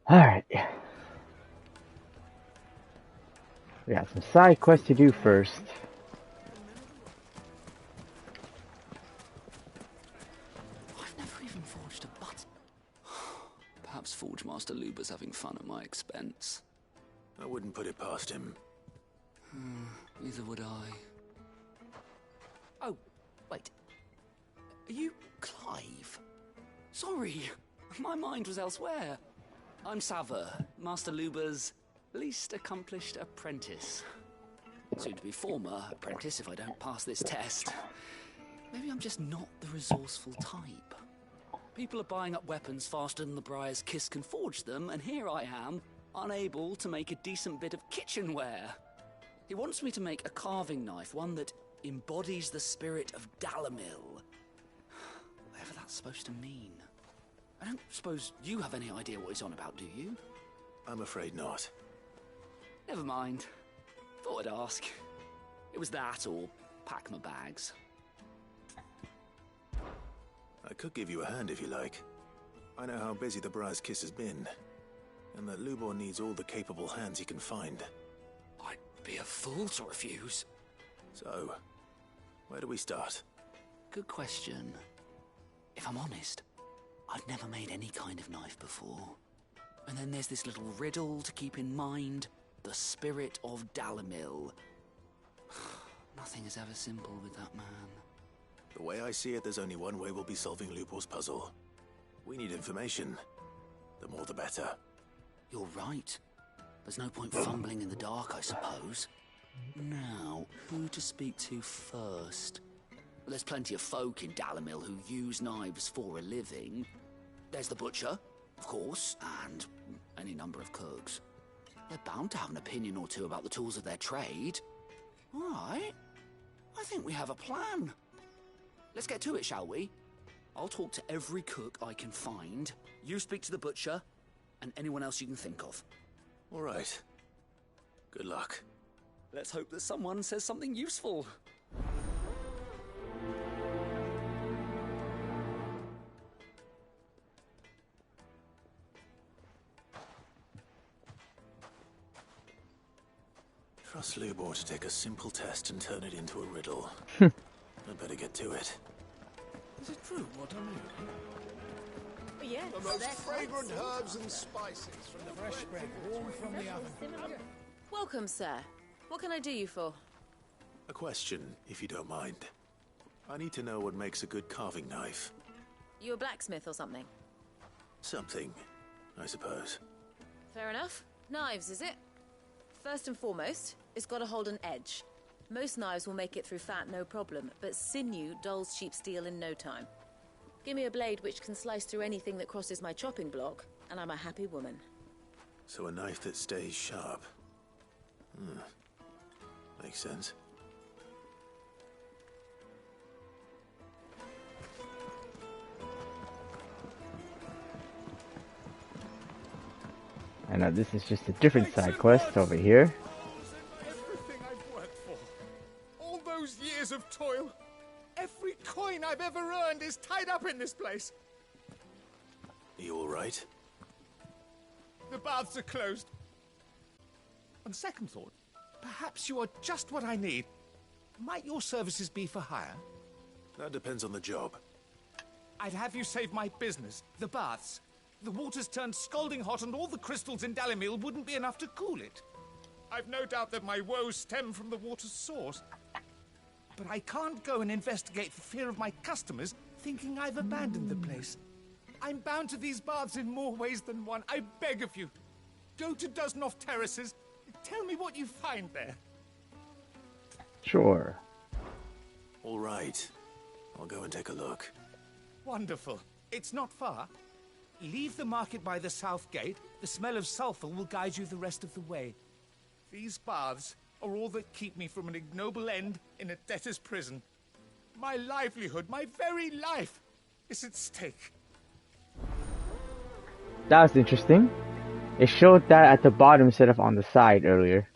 Alright. We got some side quests to do first. I've never even forged a button. Perhaps Forge Master Luber's having fun at my expense. I wouldn't put it past him. Neither would I. Oh, wait. Are you Clive? Sorry, my mind was elsewhere. I'm Sava, Master Luber's least accomplished apprentice. Soon to be former apprentice if I don't pass this test. Maybe I'm just not the resourceful type. People are buying up weapons faster than the Briar's Kiss can forge them, and here I am, unable to make a decent bit of kitchenware. He wants me to make a carving knife, one that embodies the spirit of Dalamil. Whatever that's supposed to mean. I don't suppose you have any idea what he's on about, do you? I'm afraid not. Never mind. Thought I'd ask. It was that or pack my bags. I could give you a hand if you like. I know how busy the Briar's Kiss has been, and that Lubor needs all the capable hands he can find. I'd be a fool to refuse. So, where do we start? Good question. If I'm honest, I've never made any kind of knife before. And then there's this little riddle to keep in mind. The spirit of Dalamil. Nothing is ever simple with that man. The way I see it, there's only one way we'll be solving Lubor's puzzle. We need information. The more the better. You're right. There's no point fumbling in the dark, I suppose. Now, who to speak to first? Well, there's plenty of folk in Dalamil who use knives for a living. There's the butcher, of course, and any number of cooks. They're bound to have an opinion or two about the tools of their trade. All right. I think we have a plan. Let's get to it, shall we? I'll talk to every cook I can find. You speak to the butcher, and anyone else you can think of. All right. Good luck. Let's hope that someone says something useful. Trust Lubor to take a simple test and turn it into a riddle. I'd better get to it. Is it true what I'm reading? Yes. The most fragrant herbs and spices from the fresh bread, warm from the oven. Welcome, sir. What can I do you for? A question, if you don't mind. I need to know what makes a good carving knife. You a blacksmith or something? Something, I suppose. Fair enough. Knives, is it? First and foremost, it's got to hold an edge. Most knives will make it through fat, no problem, but sinew dulls cheap steel in no time. Give me a blade which can slice through anything that crosses my chopping block, and I'm a happy woman. So a knife that stays sharp. Makes sense. And now this is just a different side quest over here. Everything I've worked for. All those years of toil. Every coin I've ever earned is tied up in this place. Are you all right? The baths are closed. On second thought, perhaps you are just what I need. Might your services be for hire? That depends on the job. I'd have you save my business, the baths. The water's turned scalding hot and all the crystals in Dalamil wouldn't be enough to cool it. I've no doubt that my woes stem from the water's source. But I can't go and investigate for fear of my customers thinking I've abandoned the place. I'm bound to these baths in more ways than one. I beg of you. Go to Dusnoff Terraces. Tell me what you find there. Sure. All right. I'll go and take a look. Wonderful. It's not far. Leave the market by the south gate. The smell of sulfur will guide you the rest of the way. These baths are all that keep me from an ignoble end in a debtor's prison. My livelihood, my very life, is at stake. That was interesting. It showed that at the bottom instead of on the side earlier.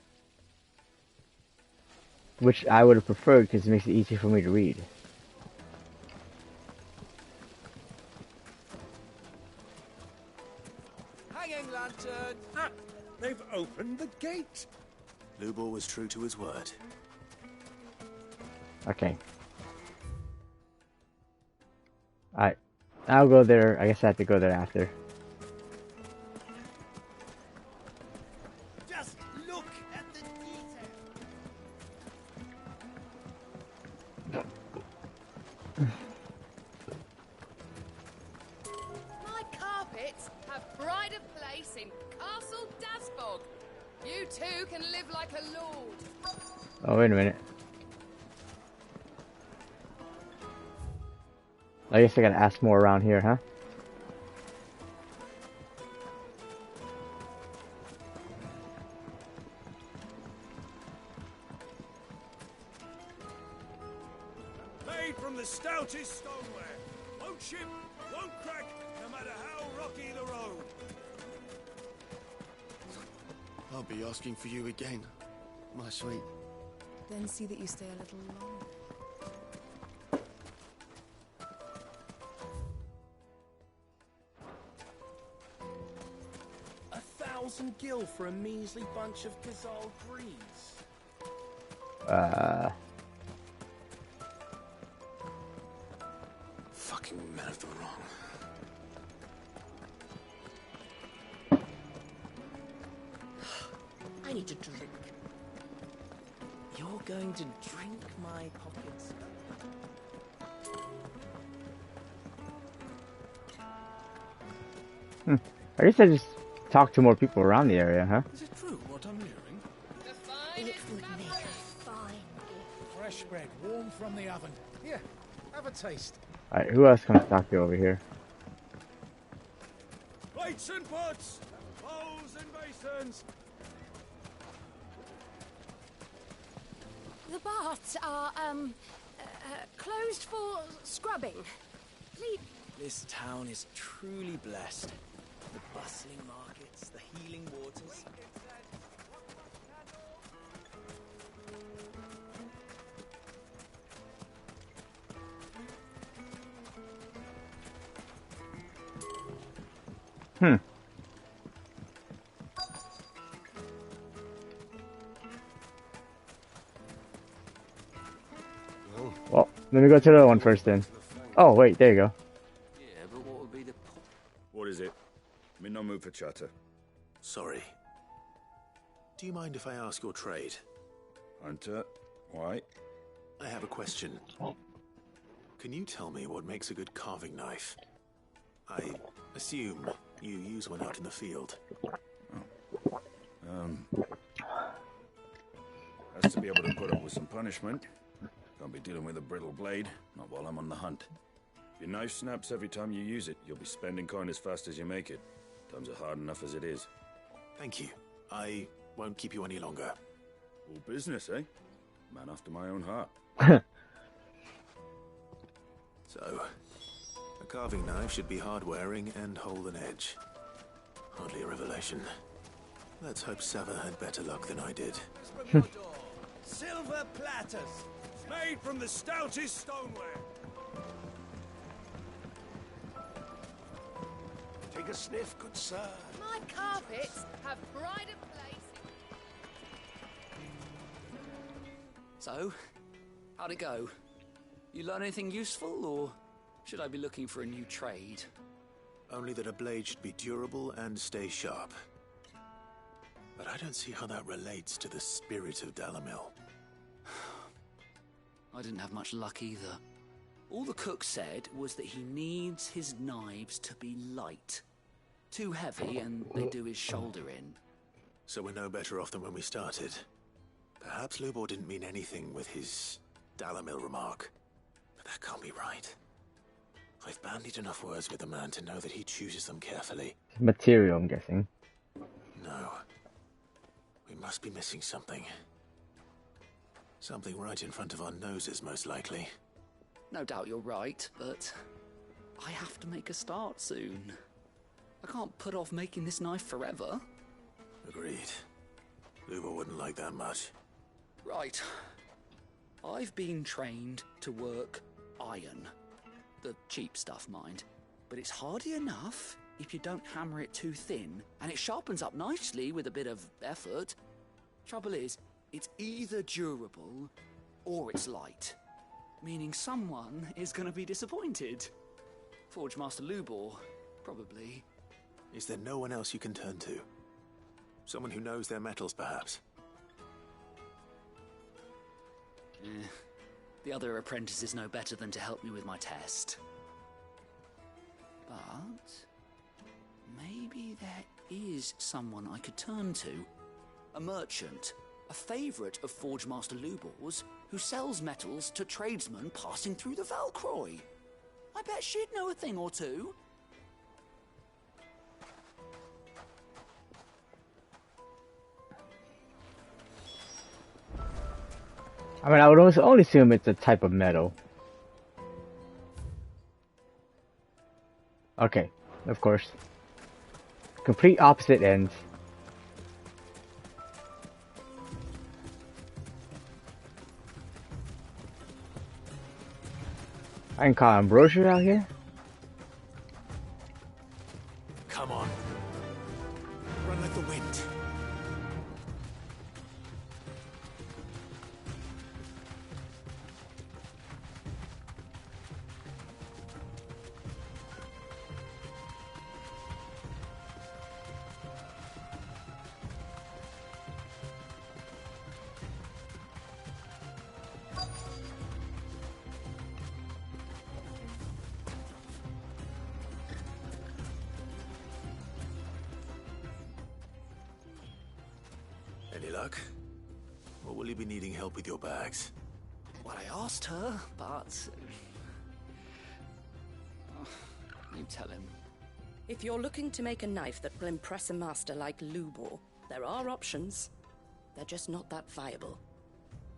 Which I would have preferred because it makes it easier for me to read. hanging lantern. Ah, they've opened the gate. Lubor was true to his word. Okay. Alright. I'll go there. I guess I have to go there after. Just look at the detail. My carpets have pride of place in Castle Dasbog. You too can live like a lord. Oh, wait a minute. I guess I gotta ask more around here, huh? Made from the stoutest stoneware. Won't chip, won't crack, no matter how rocky the road. I'll be asking for you again, my sweet. Then see that you stay a little longer. $1,000 for a measly bunch of Kazal greaves. Fucking men of the wrong. I need to drink. You're going to drink my pockets. I guess I just talk to more people around the area, huh? Is it true what I'm hearing? The finest Would make magic. a fine gift. Fresh bread, warm from the oven. Here, have a taste. Alright, who else can I talk to over here? Plates and pots, bowls and basins. The baths are, closed for scrubbing. Please. This town is truly blessed. The bustling markets, the healing waters. Well, let me go to the other one first then. Oh, wait, there you go. Yeah, but what would be the point? What is it? I'm in no mood for chatter. Sorry. Do you mind if I ask your trade? Hunter, why? I have a question. Can you tell me what makes a good carving knife? I assume you use one out in the field. Has to be able to put up with some punishment. Can't be dealing with a brittle blade, not while I'm on the hunt. If your knife snaps every time you use it, you'll be spending coin as fast as you make it. Times are hard enough as it is. Thank you. I won't keep you any longer. All business, eh? Man after my own heart. So, a carving knife should be hard-wearing and hold an edge. Hardly a revelation. Let's hope Sava had better luck than I did. Silver platters, made from the stoutest stoneware. Take a sniff, good sir. My carpets have pride of place. So, how'd it go? You learn anything useful, or should I be looking for a new trade? Only that a blade should be durable and stay sharp. But I don't see how that relates to the spirit of Dalamil. I didn't have much luck either. All the cook said was that he needs his knives to be light. Too heavy and they do his shoulder in. So we're no better off than when we started. Perhaps Lubor didn't mean anything with his Dalamil remark. But that can't be right. I've bandied enough words with the man to know that he chooses them carefully. Material, I'm guessing. No. We must be missing something. Something right in front of our noses, most likely. No doubt you're right, but I have to make a start soon. I can't put off making this knife forever. Agreed. Lubor wouldn't like that much. Right. I've been trained to work iron. The cheap stuff, mind. But it's hardy enough if you don't hammer it too thin, and it sharpens up nicely with a bit of effort. Trouble is, it's either durable or it's light, meaning someone is going to be disappointed. Forge Master Lubor, probably. Is there no one else you can turn to? Someone who knows their metals, perhaps? The other apprentices know better than to help me with my test. But maybe there is someone I could turn to. A merchant, a favourite of Forge Master Lubor's, who sells metals to tradesmen passing through the Valcroy. I bet she'd know a thing or two. I mean, I would only assume it's a type of metal. Okay, of course. Complete opposite ends. I can call Ambrosia out here. Come on. Run like the wind. Any luck? Or will you be needing help with your bags? Well, I asked her, but... you tell him. If you're looking to make a knife that will impress a master like Lubor, there are options. They're just not that viable.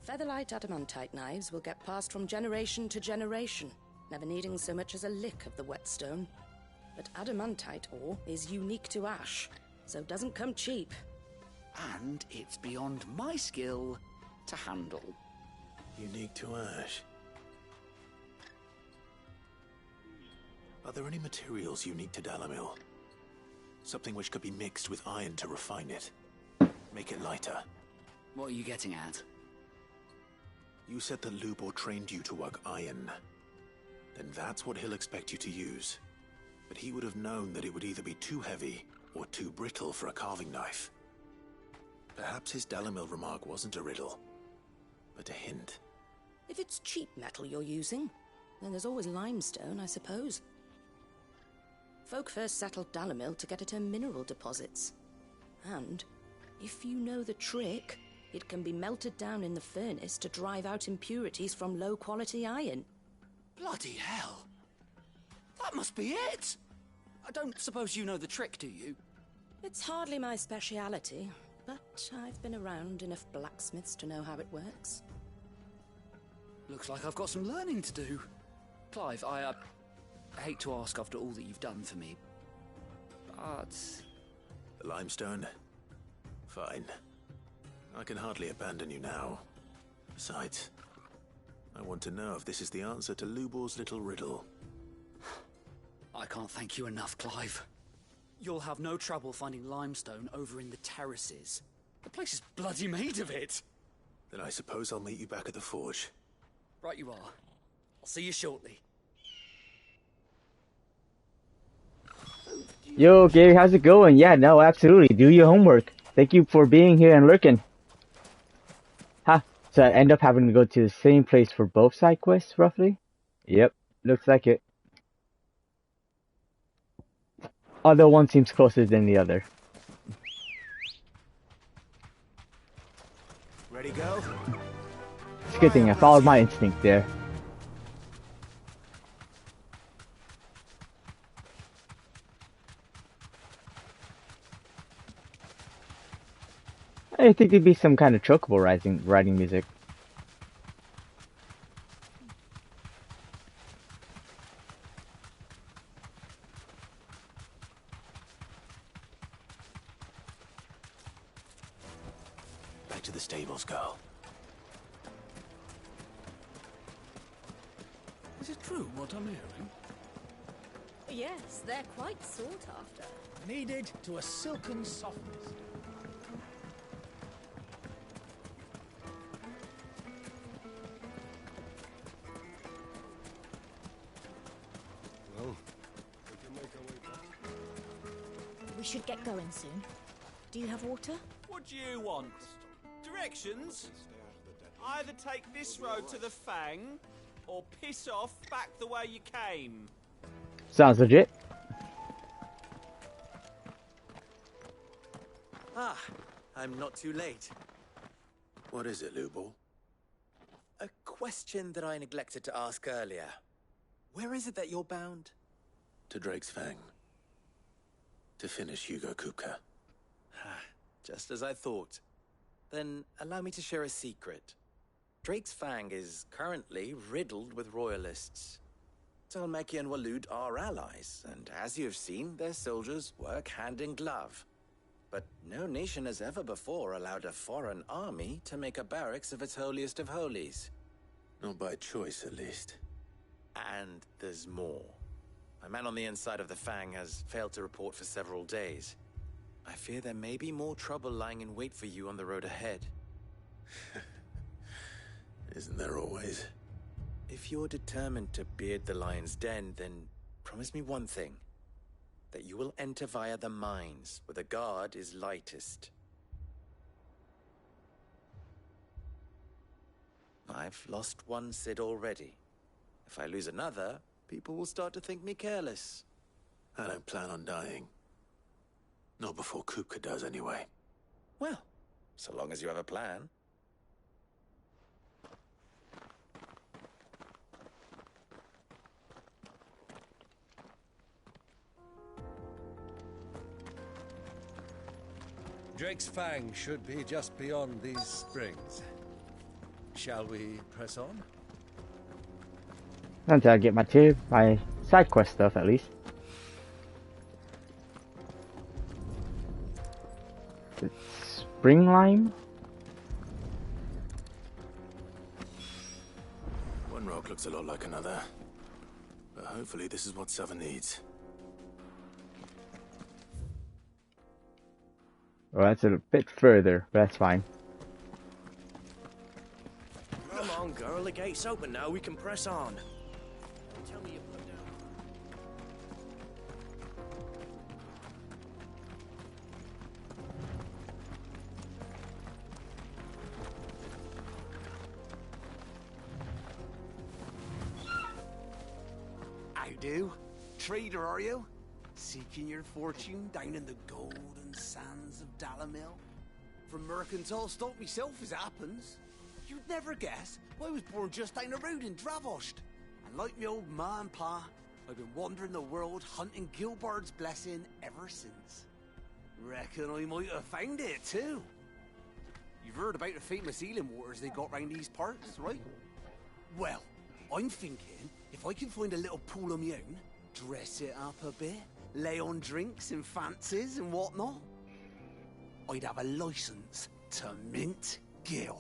Featherlight adamantite knives will get passed from generation to generation, never needing so much as a lick of the whetstone. But adamantite ore is unique to ash, so it doesn't come cheap. And it's beyond my skill to handle. Unique to ash. Are there any materials unique to Dalamil? Something which could be mixed with iron to refine it. Make it lighter. What are you getting at? You said that Lubor trained you to work iron. Then that's what he'll expect you to use. But he would have known that it would either be too heavy or too brittle for a carving knife. Perhaps his Dalamil remark wasn't a riddle, but a hint. If it's cheap metal you're using, then there's always limestone, I suppose. Folk first settled Dalamil to get at her mineral deposits. And, if you know the trick, it can be melted down in the furnace to drive out impurities from low-quality iron. Bloody hell! That must be it! I don't suppose you know the trick, do you? It's hardly my speciality, but I've been around enough blacksmiths to know how it works. Looks like I've got some learning to do. Clive, I hate to ask after all that you've done for me, but... The limestone? Fine. I can hardly abandon you now. Besides, I want to know if this is the answer to Lubor's little riddle. I can't thank you enough, Clive. You'll have no trouble finding limestone over in the terraces. The place is bloody made of it. Then I suppose I'll meet you back at the forge. Right you are. I'll see you shortly. Yo, Gary, how's it going? Yeah, no, absolutely. Do your homework. Thank you for being here and lurking. Ha, so I end up having to go to the same place for both side quests, roughly? Yep, looks like it. Although one seems closer than the other. Ready, go? It's a good thing I followed my instinct there. I think there'd be some kind of chocobo riding music. Back to the stables, girl. Is it true what I'm hearing? Yes, they're quite sought after. Kneaded to a silken softness. Well, we can make our way back. We should get going soon. Do you have water? What do you want? Directions? Either take this road to the Fang, or piss off back the way you came. Sounds legit. Ah, I'm not too late. What is it, Lubor? A question that I neglected to ask earlier. Where is it that you're bound? To Drake's Fang. To finish Hugo Kupka. Just as I thought. Then allow me to share a secret. Drake's Fang is currently riddled with royalists. Talmeki and Walud are allies, and as you have seen, their soldiers work hand in glove. But no nation has ever before allowed a foreign army to make a barracks of its holiest of holies. Not by choice, at least. And there's more. A man on the inside of the Fang has failed to report for several days. I fear there may be more trouble lying in wait for you on the road ahead. Isn't there always? If you're determined to beard the lion's den, then promise me one thing. That you will enter via the mines, where the guard is lightest. I've lost one Cid already. If I lose another, people will start to think me careless. I don't plan on dying. Not before Kupka does, anyway. Well, so long as you have a plan. Drake's Fang should be just beyond these springs. Shall we press on? Until I get my side quest stuff at least. It's spring lime. One rock looks a lot like another. But hopefully this is what Sava needs. Well, that's a bit further, but that's fine. Come on, girl. The gate's open now. We can press on. Tell me you put down. How do? Trader, are you? Seeking your fortune down in the golden sands of Dalamil? From mercantile stock myself, as it happens. You'd never guess, I was born just down the road in Dravost. And like me old ma and pa, I've been wandering the world hunting Gilbard's blessing ever since. Reckon I might have found it too. You've heard about the famous healing waters they got round these parts, right? Well, I'm thinking, if I can find a little pool of my own, dress it up a bit, lay on drinks and fancies and whatnot, I'd have a license to mint Gil.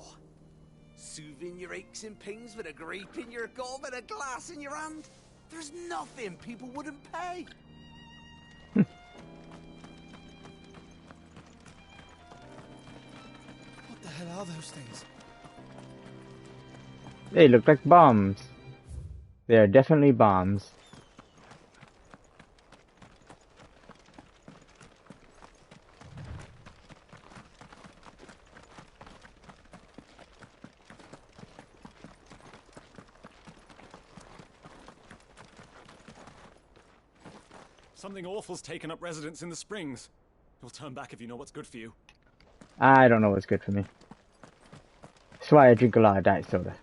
Soothing your aches and pains with a grape in your gob and a glass in your hand. There's nothing people wouldn't pay. What the hell are those things? They look like bombs. They are definitely bombs. Something awful's taken up residence in the springs. You'll turn back if you know what's good for you. I don't know what's good for me. That's why I drink a lot of diet soda.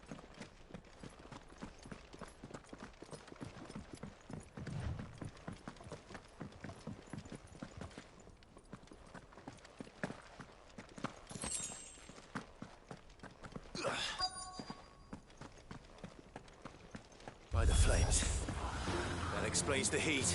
By the flames. That explains the heat.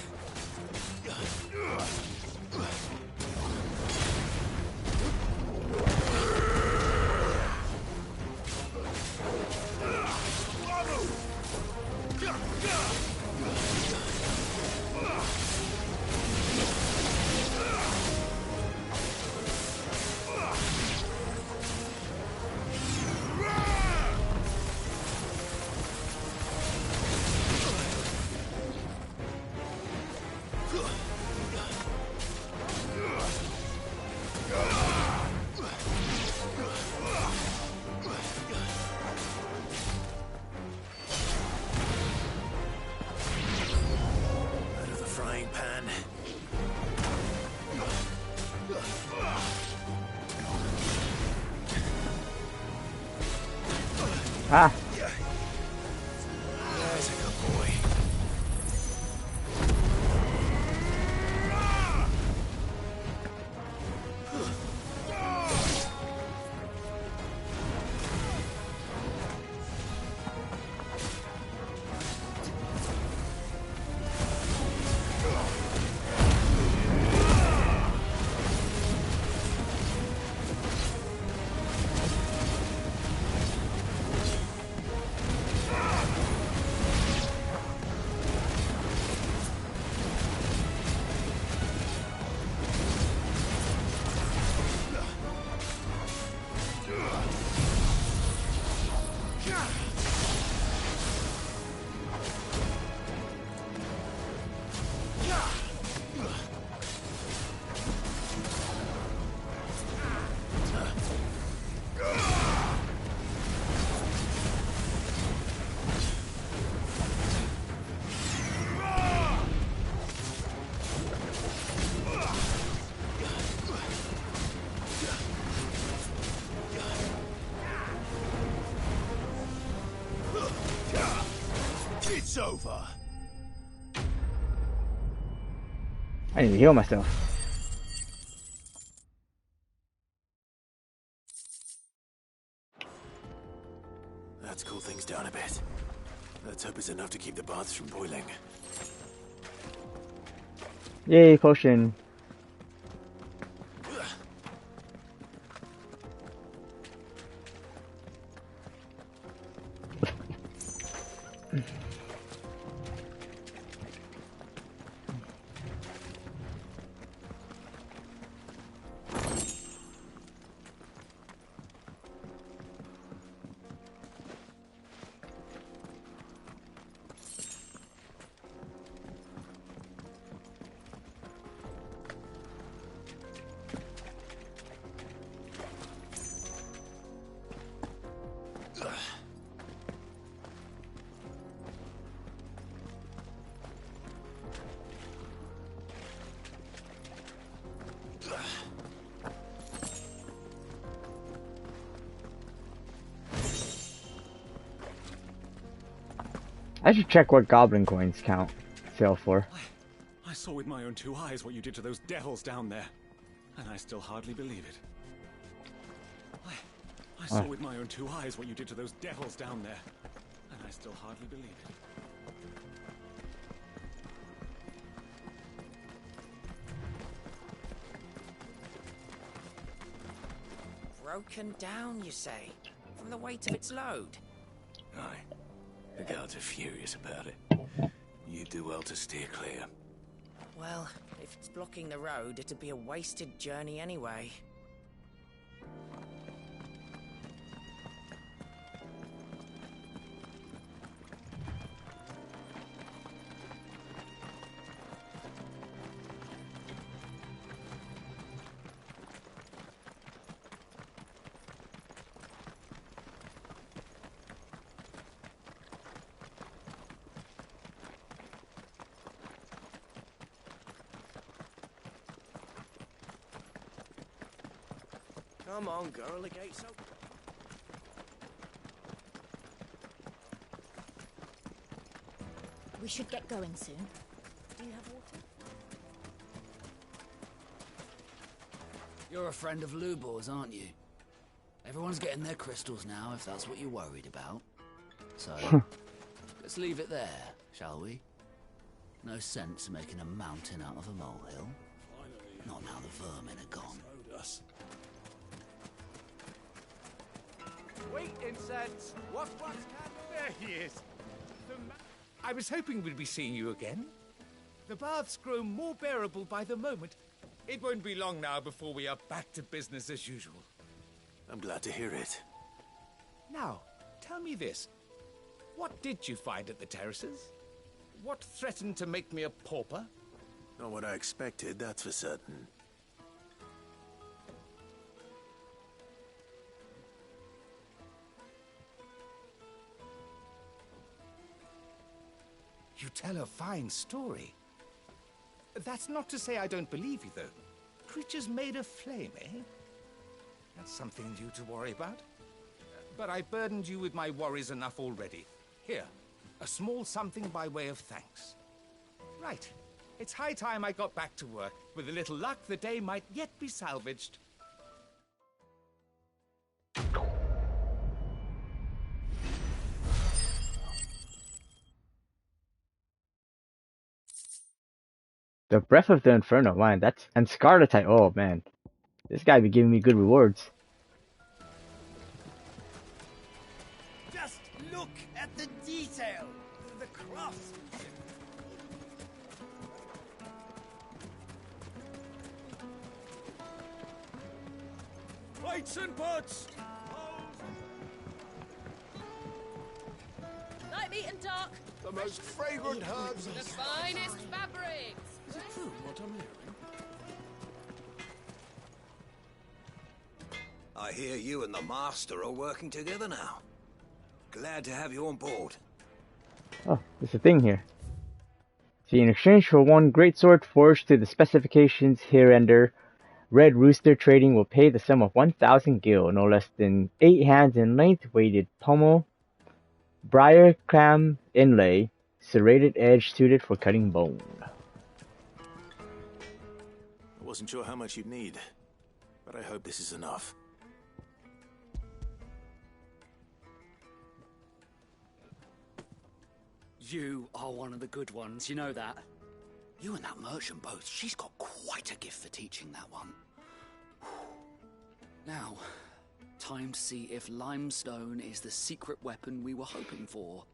Ah. There's a good boy. It's over. I need to heal myself. Let's cool things down a bit. Let's hope it's enough to keep the baths from boiling. Yay, potion. I should check what goblin coins sell for. I saw with my own two eyes what you did to those devils down there, and I still hardly believe it. I saw with my own two eyes what you did to those devils down there, and I still hardly believe it. Broken down, you say? From the weight of its load? Aye. The guards are furious about it. You do well to steer clear. Well, if it's blocking the road, it'd be a wasted journey anyway. Come on, girl, the gate's open. We should get going soon. Do you have water? You're a friend of Lubor's, aren't you? Everyone's getting their crystals now, if that's what you're worried about. So, let's leave it there, shall we? No sense making a mountain out of a molehill. Not now the vermin are gone. Wait, incense! What's there he is! I was hoping we'd be seeing you again. The baths grow more bearable by the moment. It won't be long now before we are back to business as usual. I'm glad to hear it. Now, tell me this. What did you find at the terraces? What threatened to make me a pauper? Not what I expected, that's for certain. You tell a fine story. That's not to say I don't believe you, though. creatures made of flame, eh? That's something new to worry about. But I burdened you with my worries enough already. Here, a small something by way of thanks. Right. It's high time I got back to work. With a little luck, the day might yet be salvaged. The Breath of the Inferno, man, that's... And Scarletite, oh man. This guy be giving me good rewards. Just look at the detail! The craftsmanship! Plates and pots! Light, meat, and dark. The most fragrant herbs. The finest fabrics. Is it true what I'm hearing? I hear you and the Master are working together now. Glad to have you on board. Oh, there's a thing here. See, in exchange for one greatsword forged to the specifications hereunder, Red Rooster Trading will pay the sum of 1,000 gil, no less than 8 hands in length, weighted pommel, briar clam inlay, serrated edge suited for cutting bone. I wasn't sure how much you'd need, but I hope this is enough. You are one of the good ones, you know that. You and that merchant both, she's got quite a gift for teaching that one. Now, time to see if limestone is the secret weapon we were hoping for.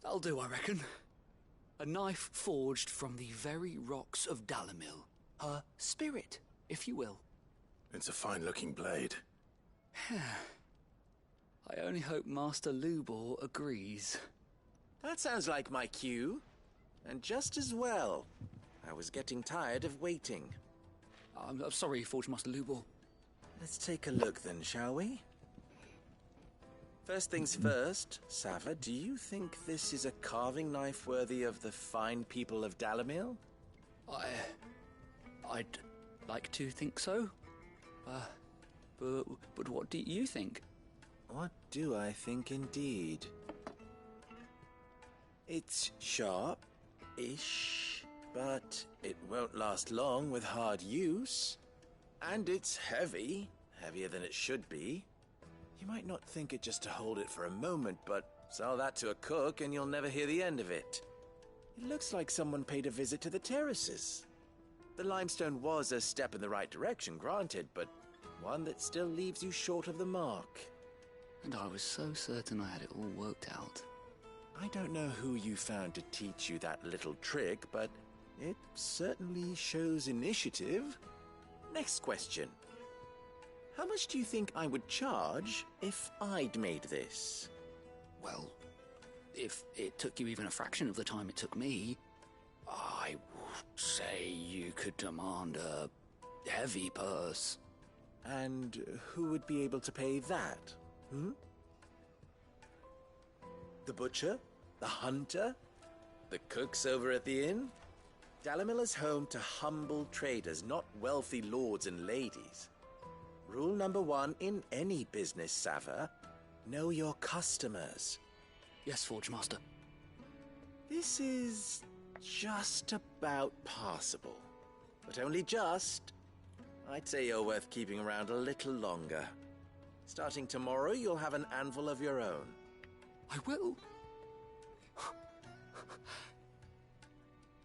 That'll do, I reckon. A knife forged from the very rocks of Dalamil. Her spirit, if you will. It's a fine-looking blade. I only hope Master Lubor agrees. That sounds like my cue. And just as well. I was getting tired of waiting. I'm sorry, Forge Master Lubor. Let's take a look then, shall we? First things first, Sava, do you think this is a carving knife worthy of the fine people of Dalamil? I'd like to think so. But what do you think? What do I think indeed? It's sharp-ish, but it won't last long with hard use. And it's heavy, heavier than it should be. You might not think it just to hold it for a moment, but sell that to a cook and you'll never hear the end of it. It looks like someone paid a visit to the terraces. The limestone was a step in the right direction, granted, but one that still leaves you short of the mark. And I was so certain I had it all worked out. I don't know who you found to teach you that little trick, but it certainly shows initiative. Next question. How much do you think I would charge if I'd made this? Well, if it took you even a fraction of the time it took me, I would say you could demand a heavy purse. And who would be able to pay that? The butcher? The hunter? The cooks over at the inn? Dalamil is home to humble traders, not wealthy lords and ladies. Rule number 1 in any business, Sava, know your customers. Yes, Forge Master. This is just about passable, but only just. I'd say you're worth keeping around a little longer. Starting tomorrow, you'll have an anvil of your own. I will.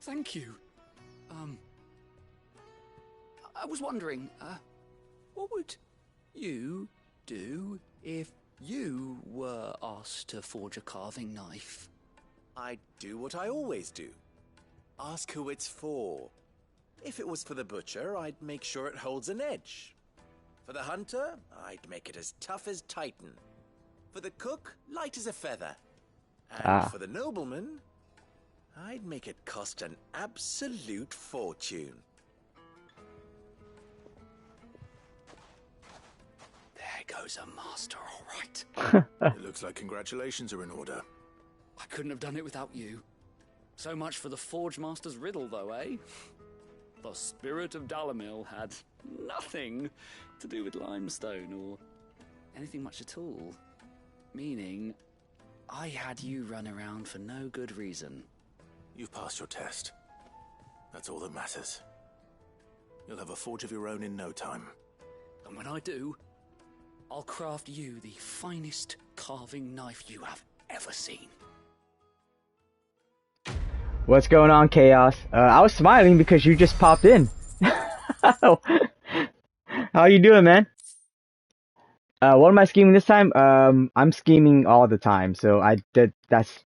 Thank you. I was wondering, what would you do if you were asked to forge a carving knife? I'd do what I always do. Ask who it's for. If it was for the butcher, I'd make sure it holds an edge. For the hunter, I'd make it as tough as Titan. For the cook, light as a feather. And for the nobleman, I'd make it cost an absolute fortune. was a master, all right. It looks like congratulations are in order. I couldn't have done it without you. So much for the Forge Master's riddle, though, eh? The spirit of Dalamil had nothing to do with limestone or anything much at all. Meaning, I had you run around for no good reason. You've passed your test. That's all that matters. You'll have a forge of your own in no time. And when I do, I'll craft you the finest carving knife you have ever seen. What's going on, Chaos? I was smiling because you just popped in. How you doing, man? What am I scheming this time? I'm scheming all the time, so that's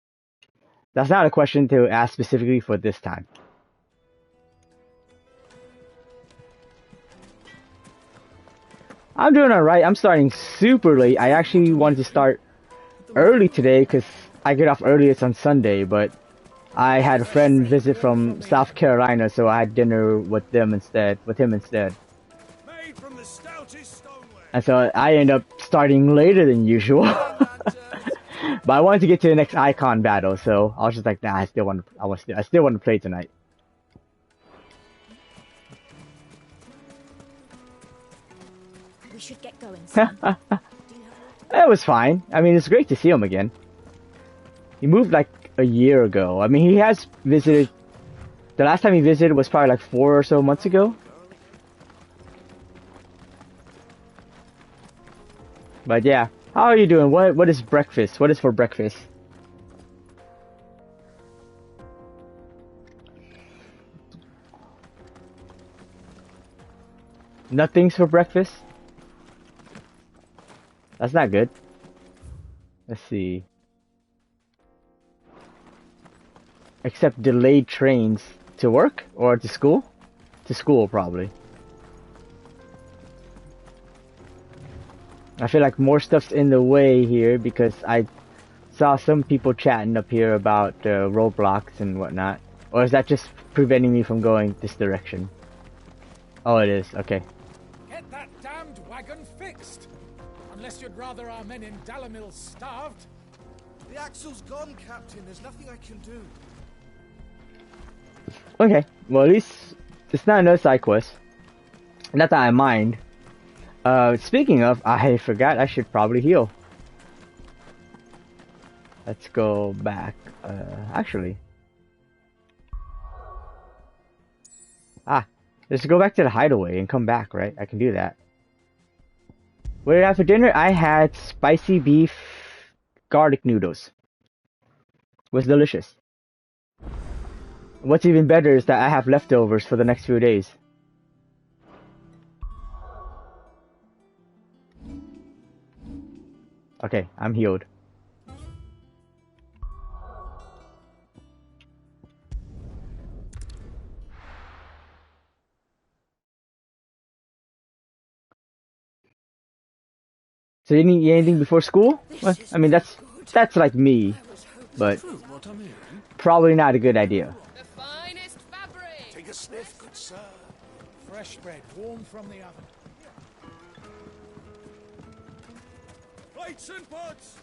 not a question to ask specifically for this time. I'm doing alright. I'm starting super late. I actually wanted to start early today because I get off earliest on Sunday, but I had a friend visit from South Carolina, so I had dinner with him instead. And so I end up starting later than usual. But I wanted to get to the next Eikon battle, so I was just like, nah, I still want to play tonight. We should get going soon. It was fine. I mean, it's great to see him again. He moved like a year ago. I mean, he has visited. The last time he visited was probably like 4 or so months ago. But yeah, how are you doing? What is breakfast? What is for breakfast? Nothing's for breakfast? That's not good. Let's see. Except delayed trains to work or to school? To school, probably. I feel like more stuff's in the way here because I saw some people chatting up here about roadblocks and whatnot. Or is that just preventing me from going this direction? Oh, it is. Okay. Get that damned wagon fixed! Unless you'd rather our men in Dalamil starved. The axle's gone, Captain. There's nothing I can do. Okay, well at least it's not another side quest. Not that I mind. Speaking of, I forgot I should probably heal. Let's go back. Actually. Let's go back to the hideaway and come back, right? I can do that. What did I have for dinner? I had spicy beef garlic noodles. It was delicious. What's even better is that I have leftovers for the next few days. Okay, I'm healed. So you need anything before school? Well, I mean that's like me, but probably not a good idea. The finest fabric. Take a sniff, good sir. Fresh bread, warm from the oven. Plates and pots.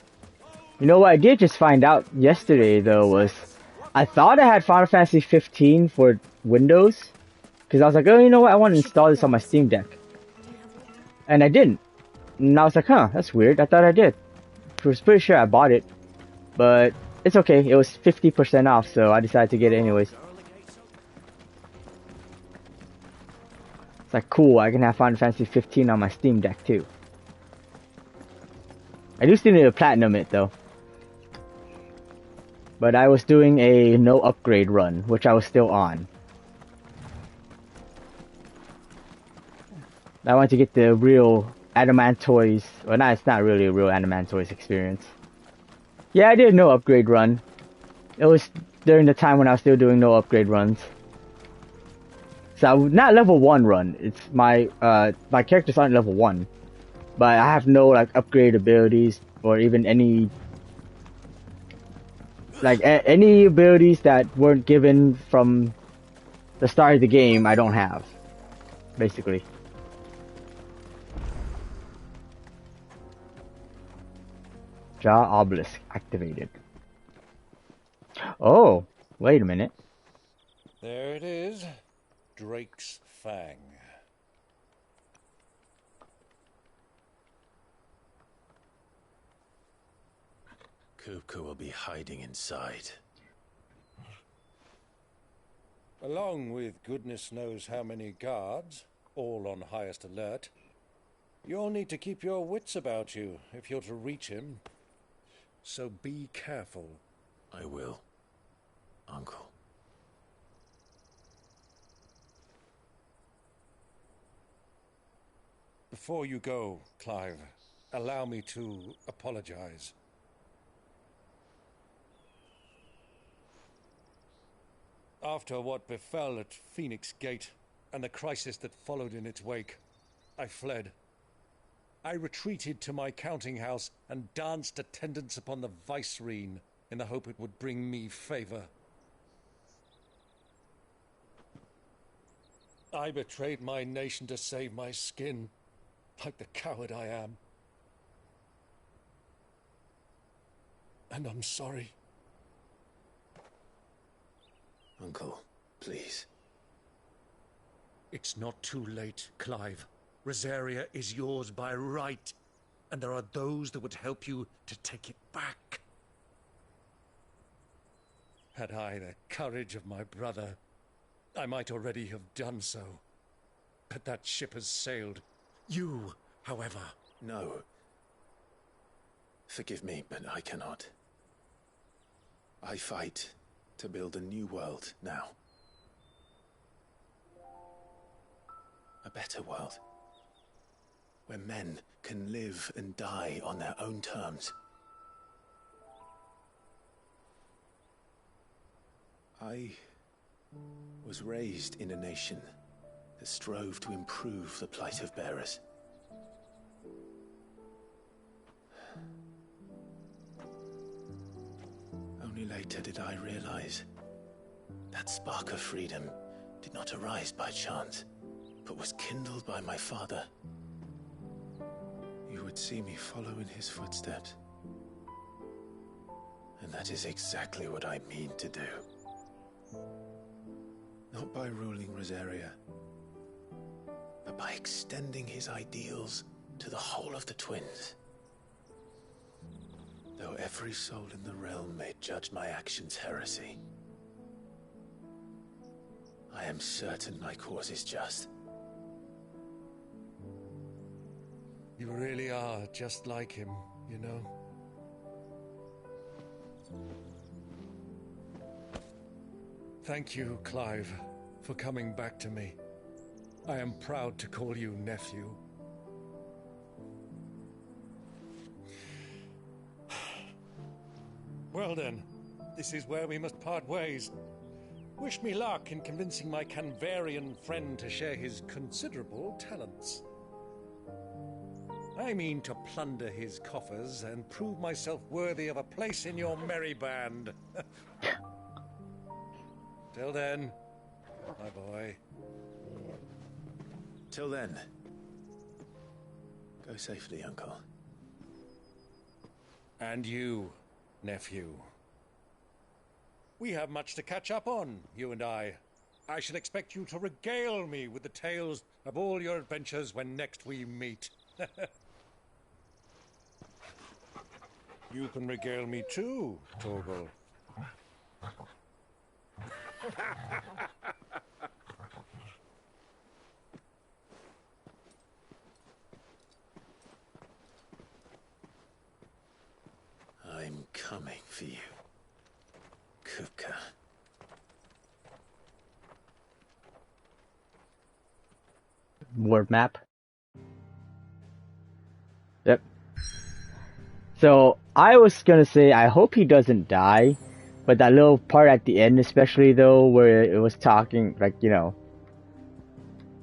You know what I did just find out yesterday though was I thought I had Final Fantasy 15 for Windows because I was like, oh, you know what, I want to install this on my Steam Deck, and I didn't. And I was like, huh, that's weird. I thought I did. I was pretty sure I bought it, but it's okay. It was 50% off, so I decided to get it anyways. It's like, cool, I can have Final Fantasy 15 on my Steam Deck too. I do still need to platinum it though. But I was doing a no upgrade run, which I was still on. I want to get the real Adamantoise. Well, it's not really a real Adamantoise experience. Yeah, I did a no upgrade run. It was during the time when I was still doing no upgrade runs. So not level 1 run. It's my my characters aren't level 1, but I have no like upgrade abilities or even any any abilities that weren't given from the start of the game. I don't have, basically. Jaw obelisk activated. Oh, wait a minute. There it is. Drake's Fang. Kupka will be hiding inside. Along with goodness knows how many guards, all on highest alert, you'll need to keep your wits about you if you're to reach him. So be careful. I will, Uncle. Before you go, Clive, allow me to apologize. After what befell at Phoenix Gate and the crisis that followed in its wake, I fled. I retreated to my counting house and danced attendance upon the vicereine in the hope it would bring me favor. I betrayed my nation to save my skin, like the coward I am. And I'm sorry. Uncle, please. It's not too late, Clive. Rosaria is yours by right, and there are those that would help you to take it back. Had I the courage of my brother, I might already have done so. But that ship has sailed. You, however... No. Forgive me, but I cannot. I fight to build a new world now. A better world. Where men can live and die on their own terms. I was raised in a nation that strove to improve the plight of bearers. Only later did I realize that spark of freedom did not arise by chance, but was kindled by my father. You would see me follow in his footsteps. And that is exactly what I mean to do. Not by ruling Rosaria, but by extending his ideals to the whole of the twins. Though every soul in the realm may judge my actions heresy, I am certain my cause is just. You really are just like him, you know. Thank you, Clive, for coming back to me. I am proud to call you nephew. Well then, this is where we must part ways. Wish me luck in convincing my Canvarian friend to share his considerable talents. I mean to plunder his coffers and prove myself worthy of a place in your merry band. Till then, my boy. Till then, go safely, Uncle. And you, nephew. We have much to catch up on, you and I. I shall expect you to regale me with the tales of all your adventures when next we meet. You can regale me too, Torgal. I'm coming for you, Kupka. World map. Yep. So I was gonna say I hope he doesn't die, but that little part at the end, especially though, where it was talking like, you know,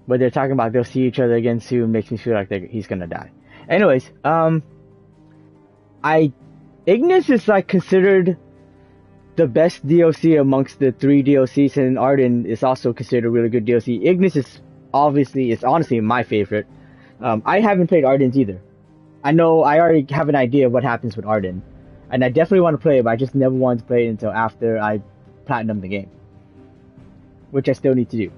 where they're talking about they'll see each other again soon, makes me feel like he's gonna die. Anyways, Ignis is like considered the best DLC amongst the 3 DLCs, and Arden is also considered a really good DLC. Ignis is honestly my favorite. I haven't played Arden's either. I know I already have an idea of what happens with Arden, and I definitely want to play it, but I just never wanted to play it until after I platinum the game, which I still need to do.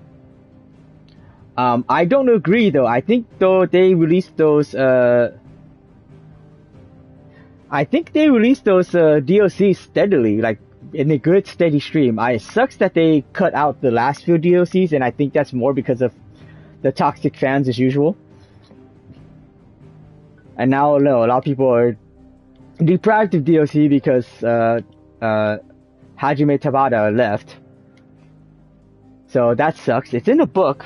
I don't agree though. I think though they released those DLCs steadily, like in a good steady stream. It sucks that they cut out the last few DLCs, and I think that's more because of the toxic fans as usual. And now, no, a lot of people are deprived of DLC because Hajime Tabata left. So that sucks. It's in the book.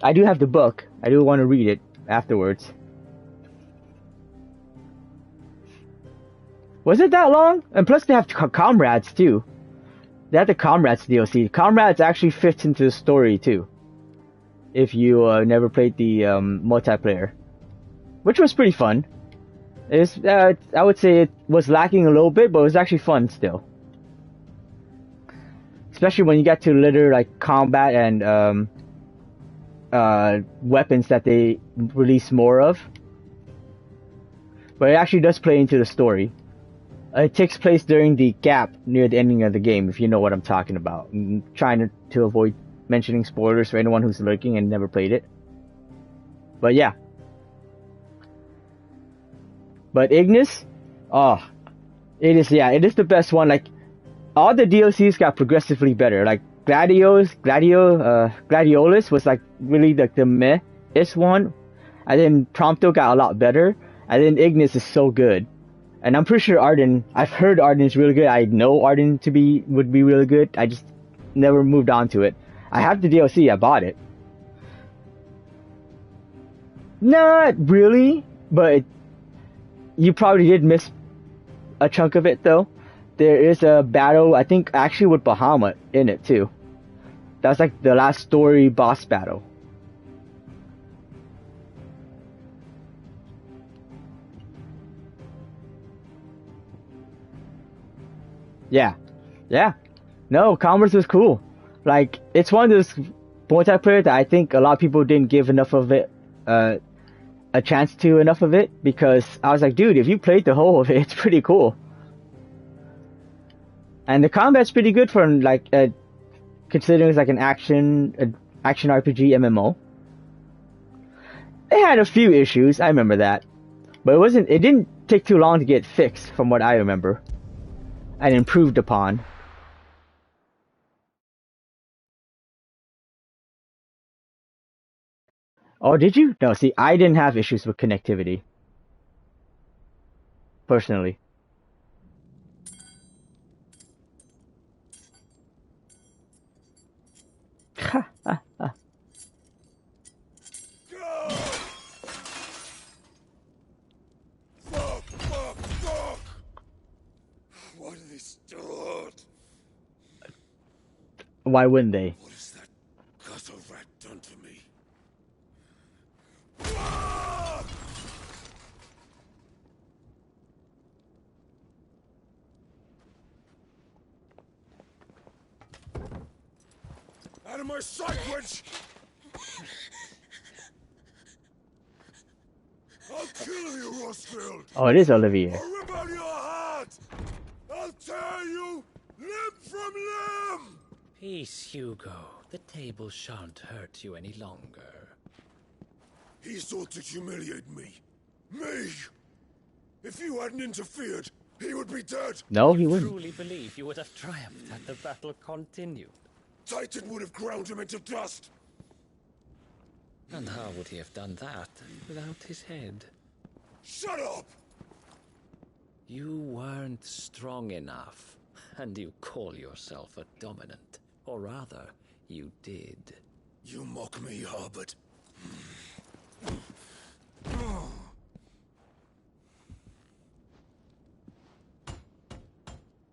I do have the book. I do want to read it afterwards. Was it that long? And plus they have Comrades too. They have the Comrades DLC. Comrades actually fits into the story too. If you never played the multiplayer. Which was pretty fun. I would say it was lacking a little bit, but it was actually fun still. Especially when you get to later like combat and weapons that they release more of. But it actually does play into the story. It takes place during the gap near the ending of the game, if you know what I'm talking about. I'm trying to avoid mentioning spoilers for anyone who's lurking and never played it. But yeah. But Ignis, it is the best one. Like, all the DLCs got progressively better. Like, Gladiolus was like really like the meh-ist one. And then Prompto got a lot better. And then Ignis is so good. And I'm pretty sure Arden, I've heard Arden is really good. I know Arden would be really good. I just never moved on to it. I have the DLC, I bought it. Not really, but you probably did miss a chunk of it though. There is a battle, I think actually with Bahamut in it too. That's like the last story boss battle. Yeah. No, Commerce was cool. Like, it's one of those multiplayer that I think a lot of people didn't give enough of it, a chance to enough of it, because I was like, dude, if you played the whole of it, it's pretty cool. And the combat's pretty good for like, considering it's like an action RPG MMO. It had a few issues, I remember that. But it didn't take too long to get fixed from what I remember. And improved upon. Oh, did you? No, see, I didn't have issues with connectivity. Personally. Fuck! Why do they start? Why wouldn't they? What has that gutter rat done to me? Out of my sight, witch! I'll kill you, Rossfield! Oh, it is Olivier. I'll rip out your heart! I'll tear you limb from limb! Peace, Hugo. The table shan't hurt you any longer. He sought to humiliate me. Me! If you hadn't interfered, he would be dead! No, he wouldn't. Truly believe you would have triumphed had the battle continued. Titan would have ground him into dust! And how would he have done that without his head? Shut up! You weren't strong enough, and you call yourself a dominant. Or rather, you did. You mock me, Harbert.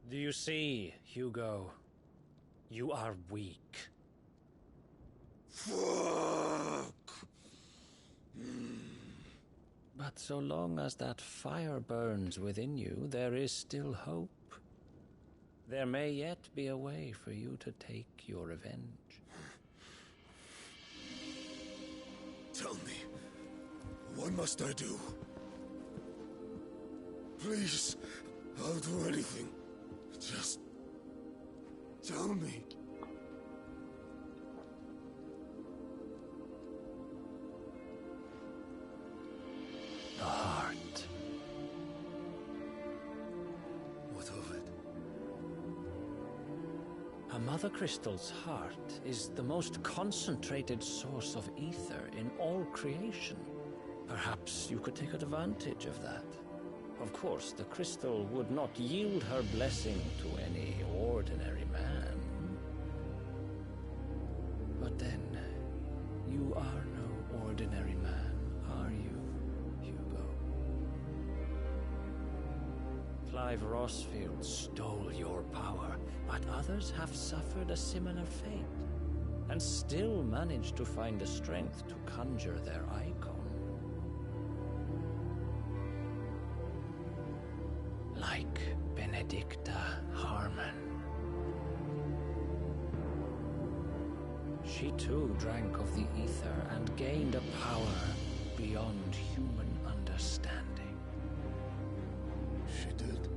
Do you see, Hugo? You are weak. Fuck! But so long as that fire burns within you, there is still hope. There may yet be a way for you to take your revenge. Tell me, what must I do? Please, I'll do anything. Just tell me. The heart. What of it? A mother crystal's heart is the most concentrated source of ether in all creation. Perhaps you could take advantage of that. Of course, the crystal would not yield her blessing to any ordinary man. But then, you are no ordinary man, are you, Hugo? Clive Rossfield stole your power, but others have suffered a similar fate, and still managed to find the strength to conjure their Eikon. Like Benedicta Harmon. She too drank of the ether and gained a power beyond human understanding. She did.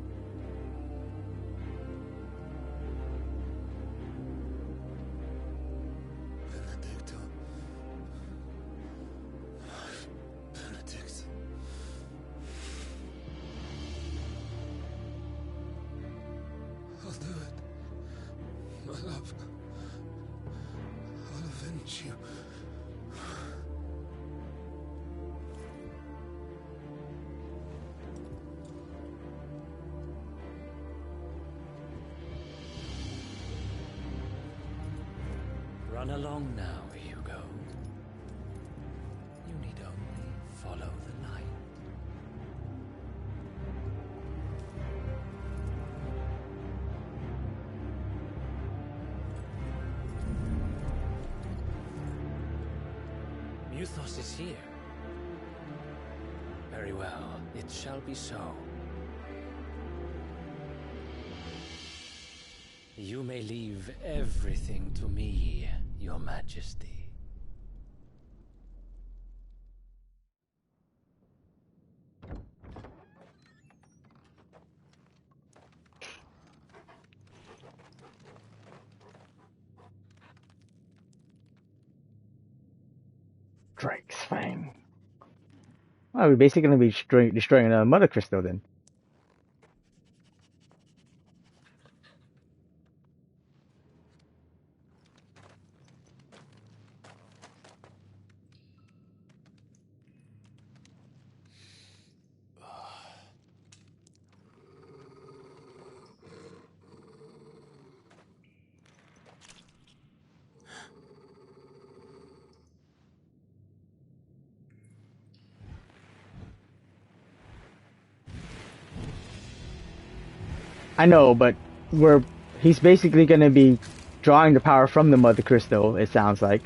Benedicta. Benedict. I'll do it. My love. I'll avenge you. Run along now, Hugo. You need only follow the light. Muthos is here. Very well, it shall be so. You may leave everything to me, Your Majesty. Drake's Fang. Well, we're basically going to be destroying a mother crystal then. I know, but he's basically going to be drawing the power from the mother crystal, it sounds like.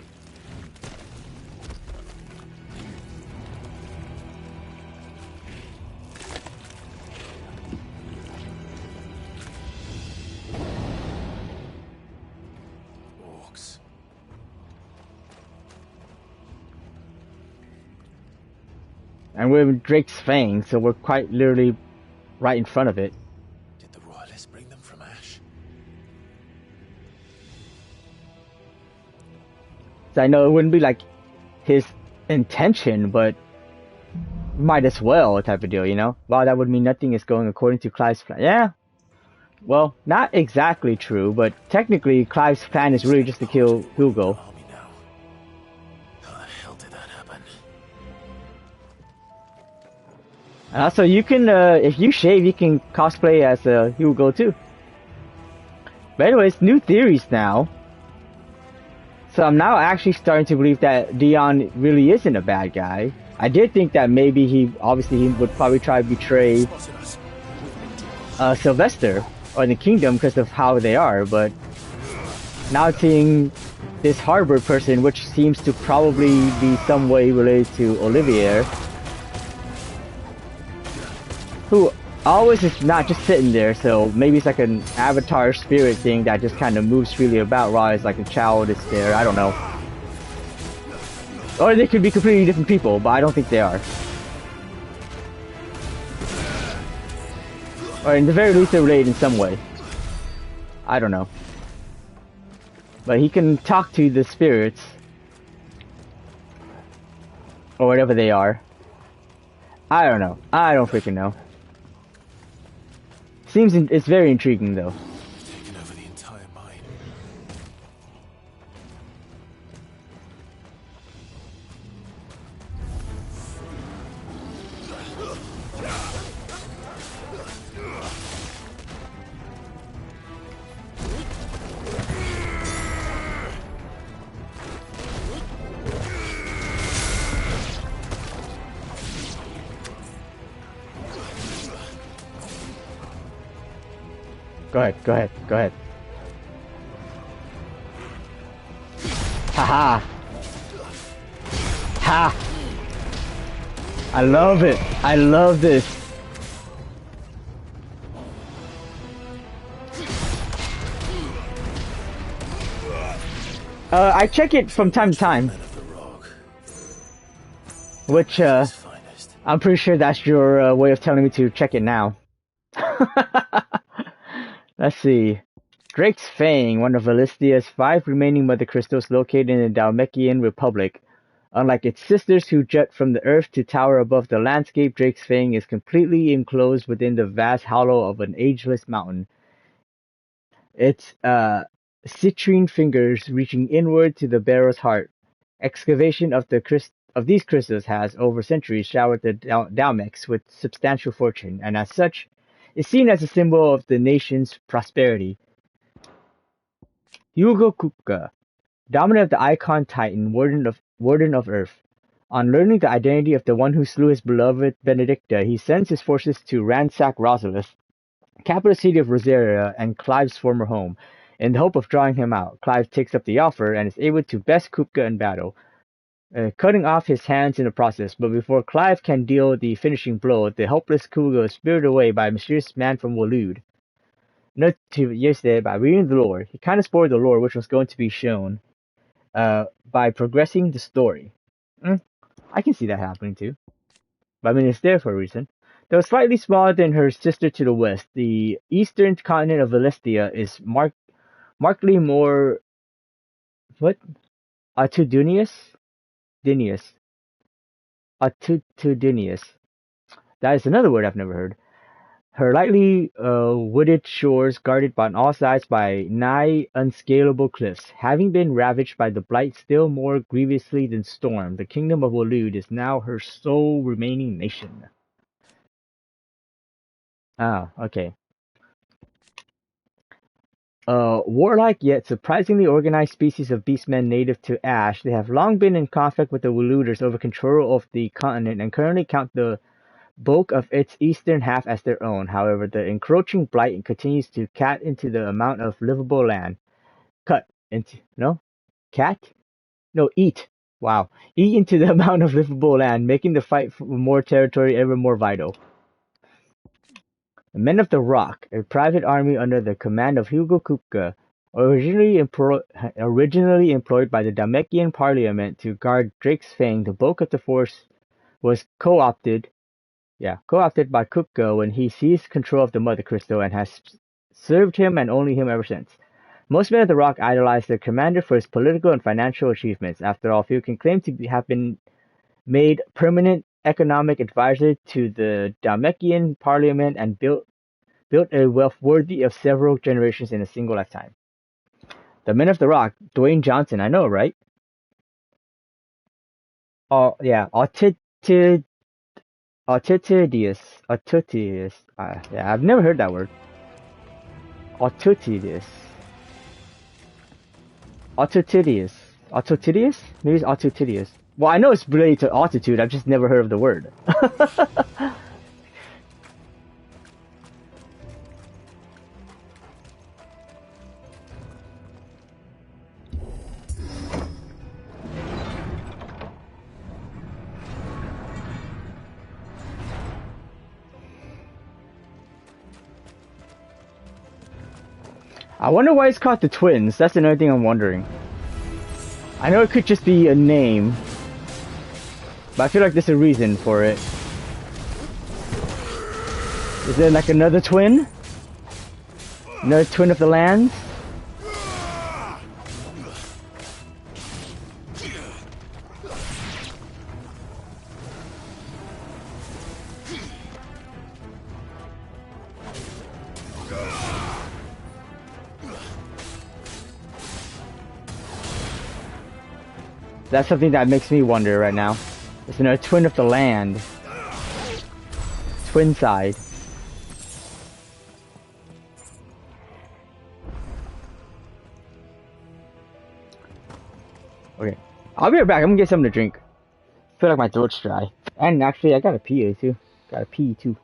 Orcs. And we're in Drake's Fang, so we're quite literally right in front of it. Bring them from Ash. So I know it wouldn't be like his intention, but might as well type of deal, you know? Wow, that would mean nothing is going according to Clive's plan. Yeah. Well, not exactly true, but technically Clive's plan is really just to kill Hugo. How the hell did that happen? And also, you can, if you shave, you can cosplay as Hugo too. But anyways, new theories now. So I'm now actually starting to believe that Dion really isn't a bad guy. I did think that maybe he would probably try to betray Sylvester or the kingdom because of how they are, but now seeing this Harbor person, which seems to probably be some way related to Olivier, who always is not just sitting there, so maybe it's like an avatar spirit thing that just kind of moves freely about while it's like a child is there, I don't know. Or they could be completely different people, but I don't think they are. Or in the very least they're related in some way. I don't know. But he can talk to the spirits. Or whatever they are. I don't know. I don't freaking know. It's very intriguing though. Taken over the entire mine. Go ahead. Haha. Ha! I love it. I love this. I check it from time to time. Which, I'm pretty sure that's your way of telling me to check it now. Let's see. Drake's Fang, one of Valistia's 5 remaining mother crystals located in the Dalmekian Republic. Unlike its sisters who jut from the earth to tower above the landscape, Drake's Fang is completely enclosed within the vast hollow of an ageless mountain. Its citrine fingers reaching inward to the bearer's heart. Excavation of these crystals has, over centuries, showered the Dalmex with substantial fortune, and as such, is seen as a symbol of the nation's prosperity. Hugo Kupka, dominant of the Eikon Titan, Warden of Earth. On learning the identity of the one who slew his beloved Benedicta, he sends his forces to ransack Rosalith, capital city of Rosaria and Clive's former home. In the hope of drawing him out, Clive takes up the offer and is able to best Kupka in battle, cutting off his hands in the process. But before Clive can deal the finishing blow, the helpless Kugo is spirited away by a mysterious man from Waloed. Note to yesterday, by reading the lore, he kind of spoiled the lore, which was going to be shown by progressing the story. I can see that happening too. But I mean, it's there for a reason. Though slightly smaller than her sister to the west, the eastern continent of Valistia is markedly more... what? Attitudinous? Attitudinous. That is another word I've never heard. Her lightly wooded shores guarded on all sides by nigh unscalable cliffs. Having been ravaged by the blight still more grievously than storm, the kingdom of Waloed is now her sole remaining nation. Ah, okay. Warlike yet surprisingly organized species of beastmen native to Ash, they have long been in conflict with the Walooders over control of the continent and currently count the bulk of its eastern half as their own. However, the encroaching blight continues to cut into the amount of livable land. Eat. Wow. Eat into the amount of livable land, making the fight for more territory ever more vital. The Men of the Rock, a private army under the command of Hugo Kupka, originally employed by the Dalmekian Parliament to guard Drake's Fang, the bulk of the force was co-opted by Kupka when he seized control of the Mother Crystal and has served him and only him ever since. Most Men of the Rock idolize their commander for his political and financial achievements. After all, few can claim to have been made permanent economic advisor to the Dalmekian Parliament and built a wealth worthy of several generations in a single lifetime. The Men of the Rock, Dwayne Johnson, I know, right? Oh, yeah, Autitidius. Yeah, I've never heard that word. Autitidius. Maybe it's Autitidius. Well, I know it's related to altitude, I've just never heard of the word. I wonder why it's called the Twins. That's another thing I'm wondering. I know it could just be a name, but I feel like there's a reason for it. Is there like another twin? Another twin of the lands? That's something that makes me wonder right now. Is there a twin of the land? Twin side. Okay. I'll be right back. I'm gonna get something to drink. I feel like my throat's dry. And actually, I gotta pee too. Gotta pee too.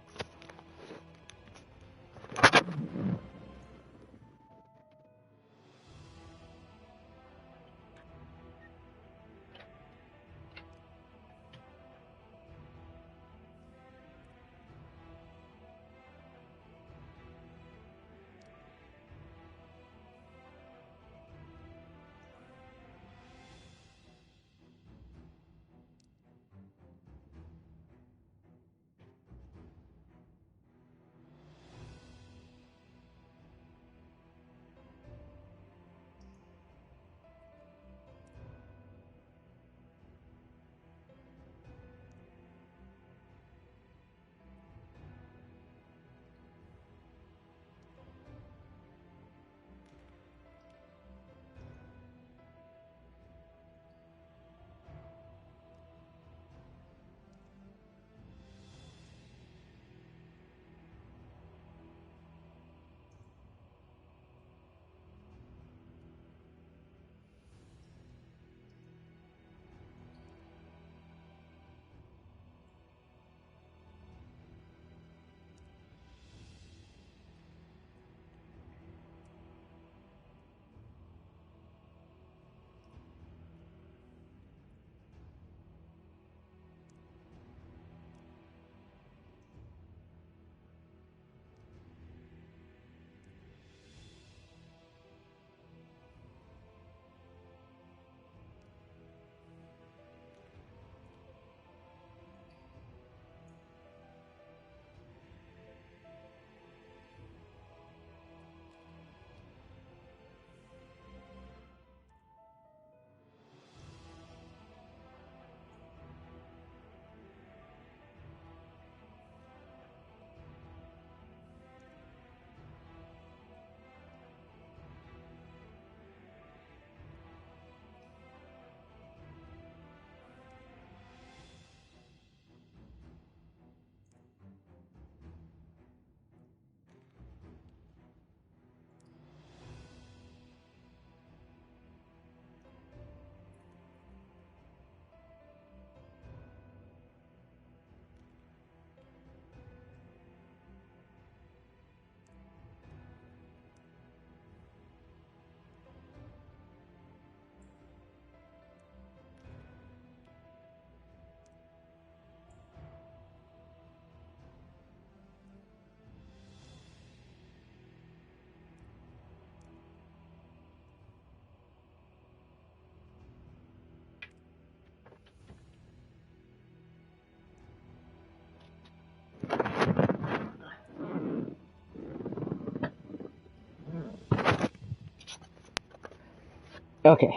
Okay.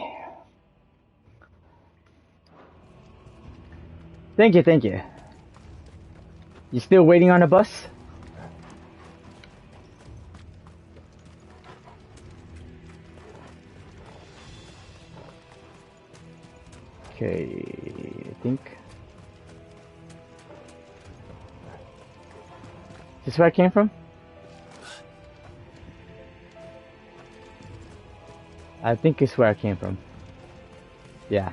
Thank you, thank you. You still waiting on a bus? Okay, I think. Is this where I came from? I think it's where I came from. Yeah.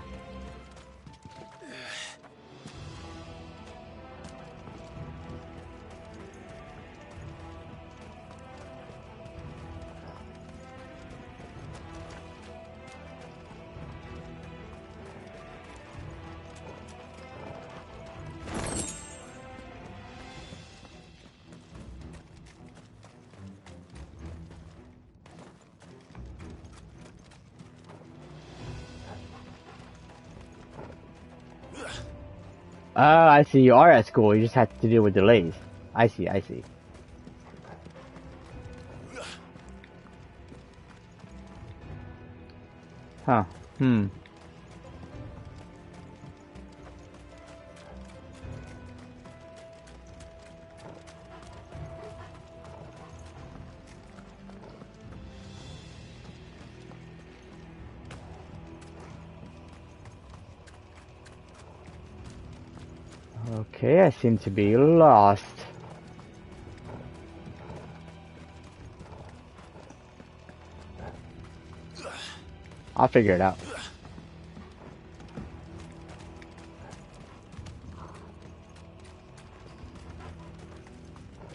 I see. You are at school. You just have to deal with delays. I see. I see. Huh. Hmm. Okay, I seem to be lost. I'll figure it out.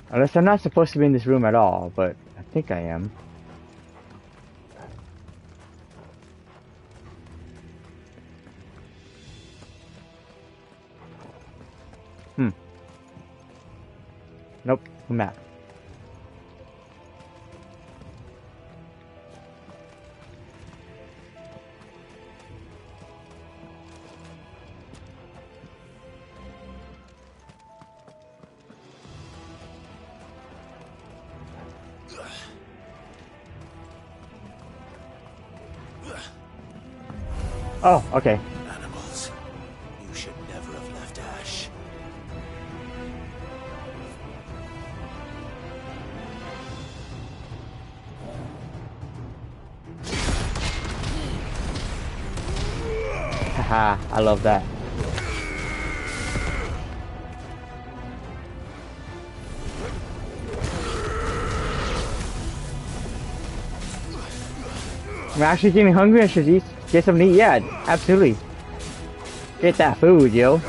Unless I'm not supposed to be in this room at all, but I think I am. Nope, map. Oh, okay. Animals. You should never have left Ash. Haha, I love that. I'm actually getting hungry. I should get something to eat. Yeah, absolutely. Get that food, yo.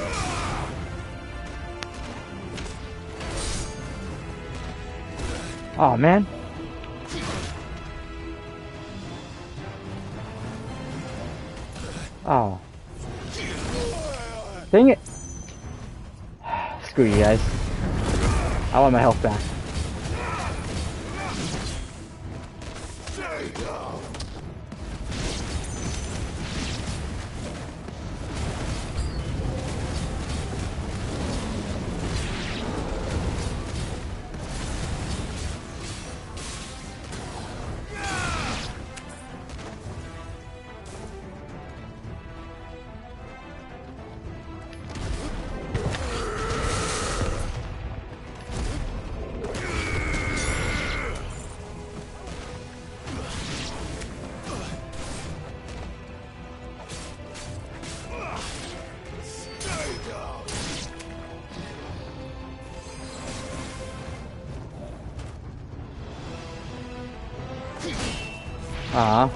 Oh man. Oh. Dang it. Screw you guys. I want my health back. Ah.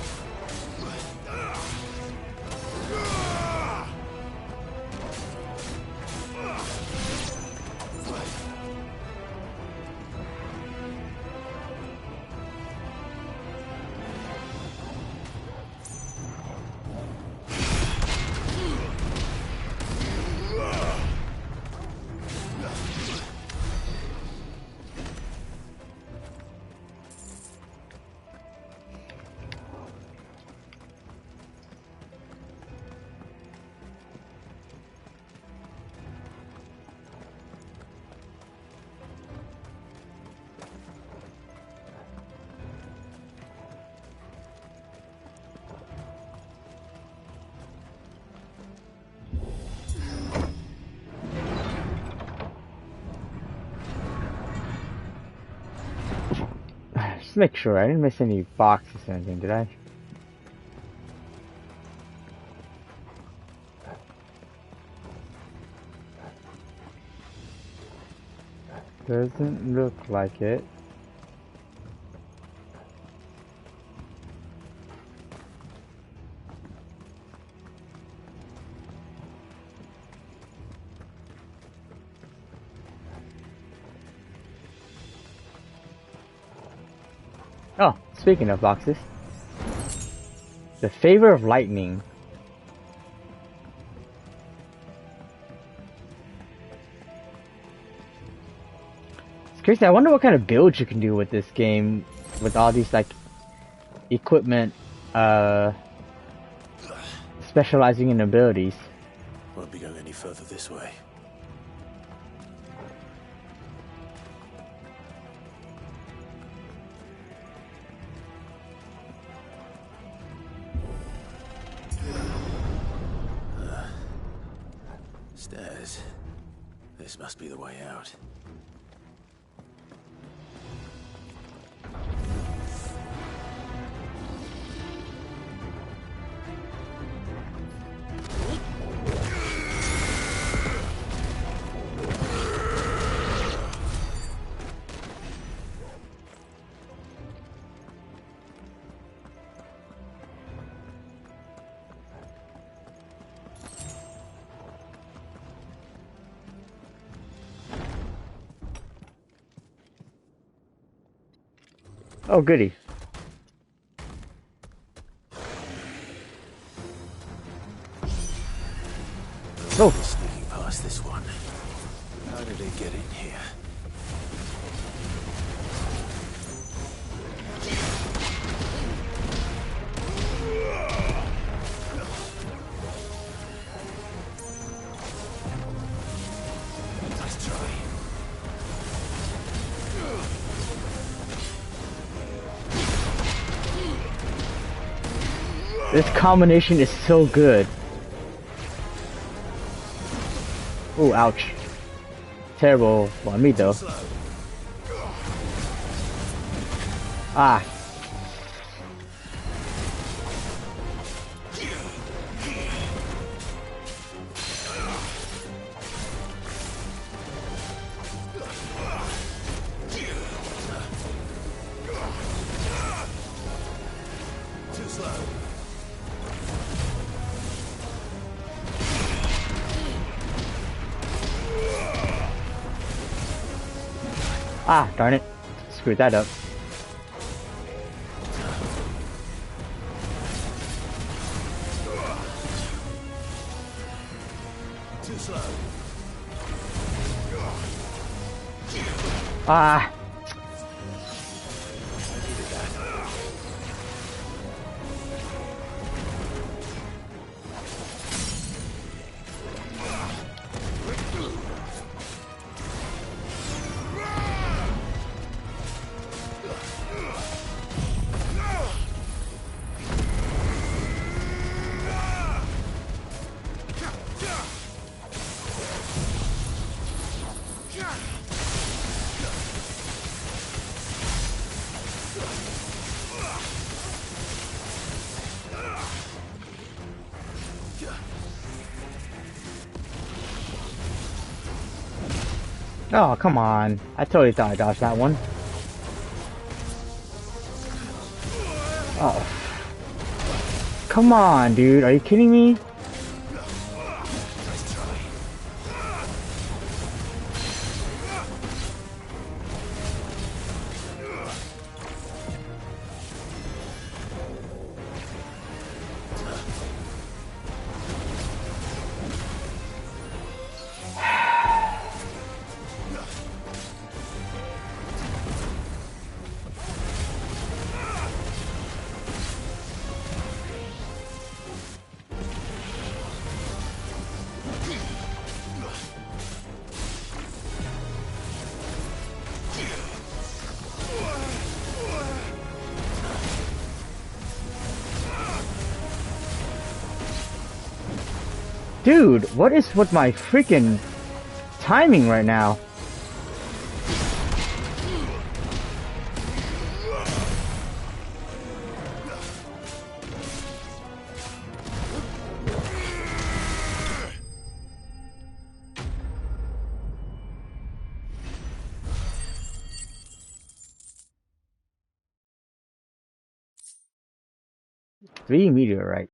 Just make sure I didn't miss any boxes or anything, did I? Doesn't look like it. Oh, speaking of boxes. The Favor of Lightning. It's crazy. I wonder what kind of build you can do with this game with all these like equipment specializing in abilities. Won't be going any further this way. This must be the way out. Oh, goody. Oh, sneaking past this one. How did it get in here? Let's try. This combination is so good. Oh, ouch. Terrible on me though. Ah. Too slow. Ah, darn it. Screwed that up. Too slow. Ah. Oh, come on. I totally thought I dodged that one. Oh. Come on, dude. Are you kidding me? Dude, what is with my freaking timing right now? Three meteorite.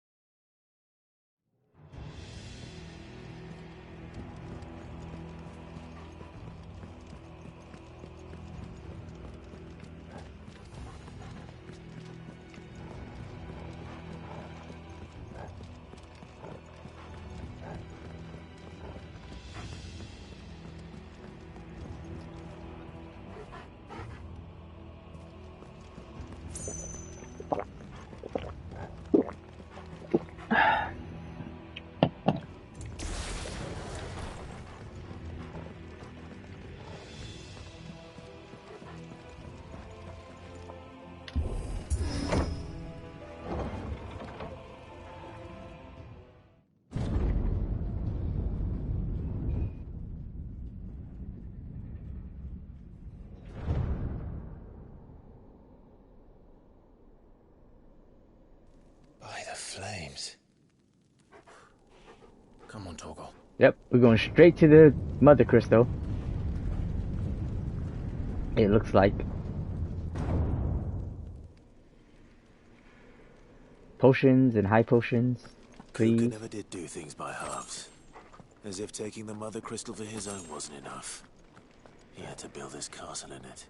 Come on, Torgal. Yep, we're going straight to the mother crystal. It looks like. Potions and high potions, please. Kuka never did do things by halves. As if taking the mother crystal for his own wasn't enough. He had to build his castle in it.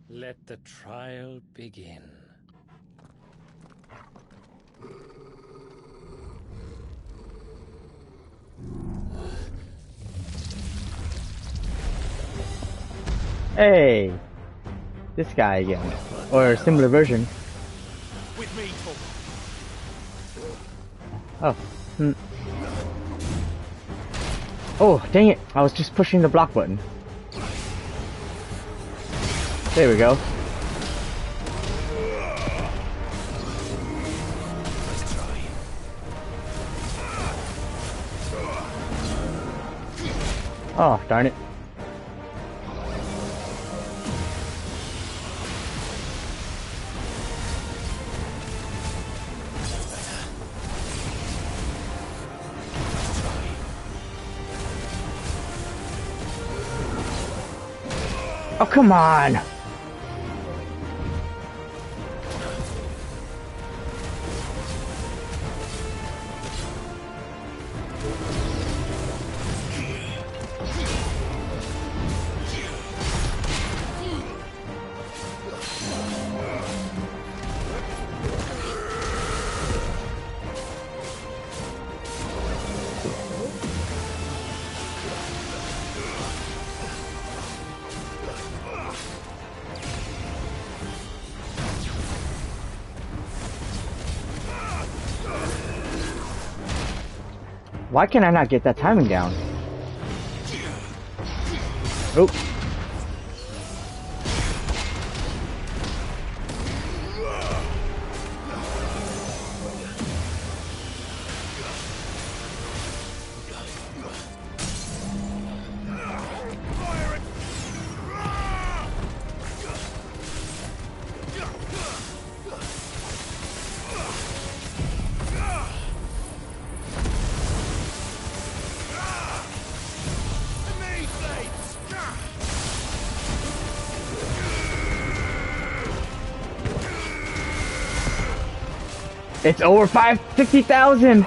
Let the trial begin. Hey! This guy again. Or a similar version. With me, Oh. Oh, dang it. I was just pushing the block button. There we go. Oh, darn it. Oh, come on! Why can I not get that timing down? Oh. It's over 60,000!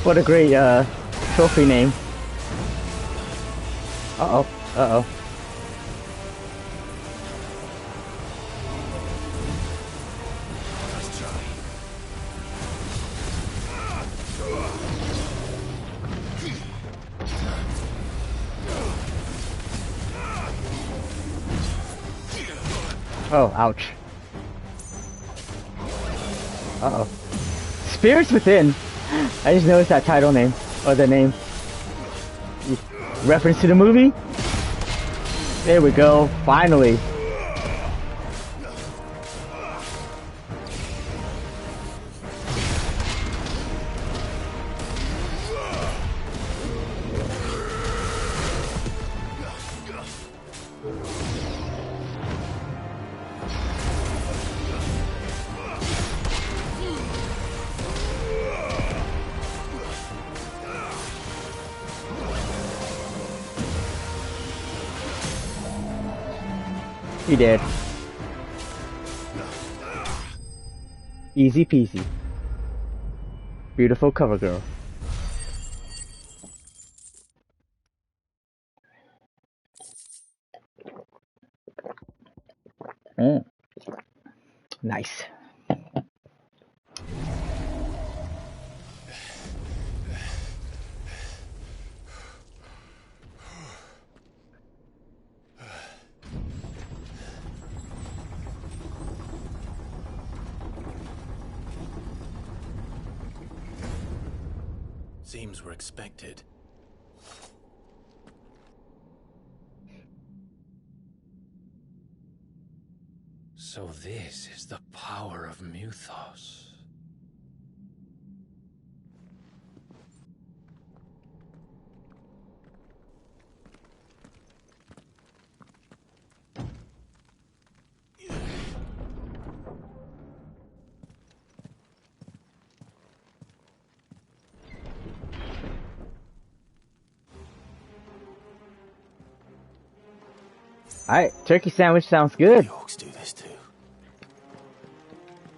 What a great trophy name. Uh-oh, uh-oh. Oh, ouch. Uh-oh. Spirits Within! I just noticed that title name. Or the name. Reference to the movie? There we go. Finally. He did. Easy peasy. Beautiful cover girl. Nice. Seems we're expected. So this is the power of Mythos. Alright, turkey sandwich sounds good. Orcs do this too.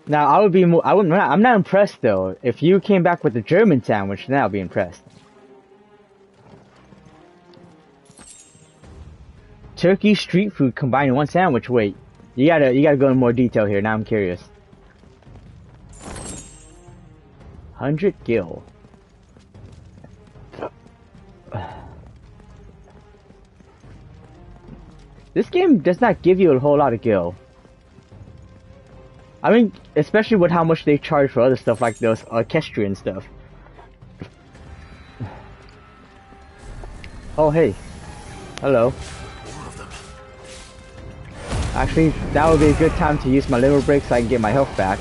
Now, I would be more, I'm not impressed though. If you came back with a German sandwich, then I'll be impressed. Turkey street food combined in one sandwich. Wait, you gotta go in more detail here. Now I'm curious. 100 gil. This game does not give you a whole lot of gil. I mean, especially with how much they charge for other stuff like those orchestrion stuff. Oh, hey. Hello. Actually, that would be a good time to use my liver break so I can get my health back.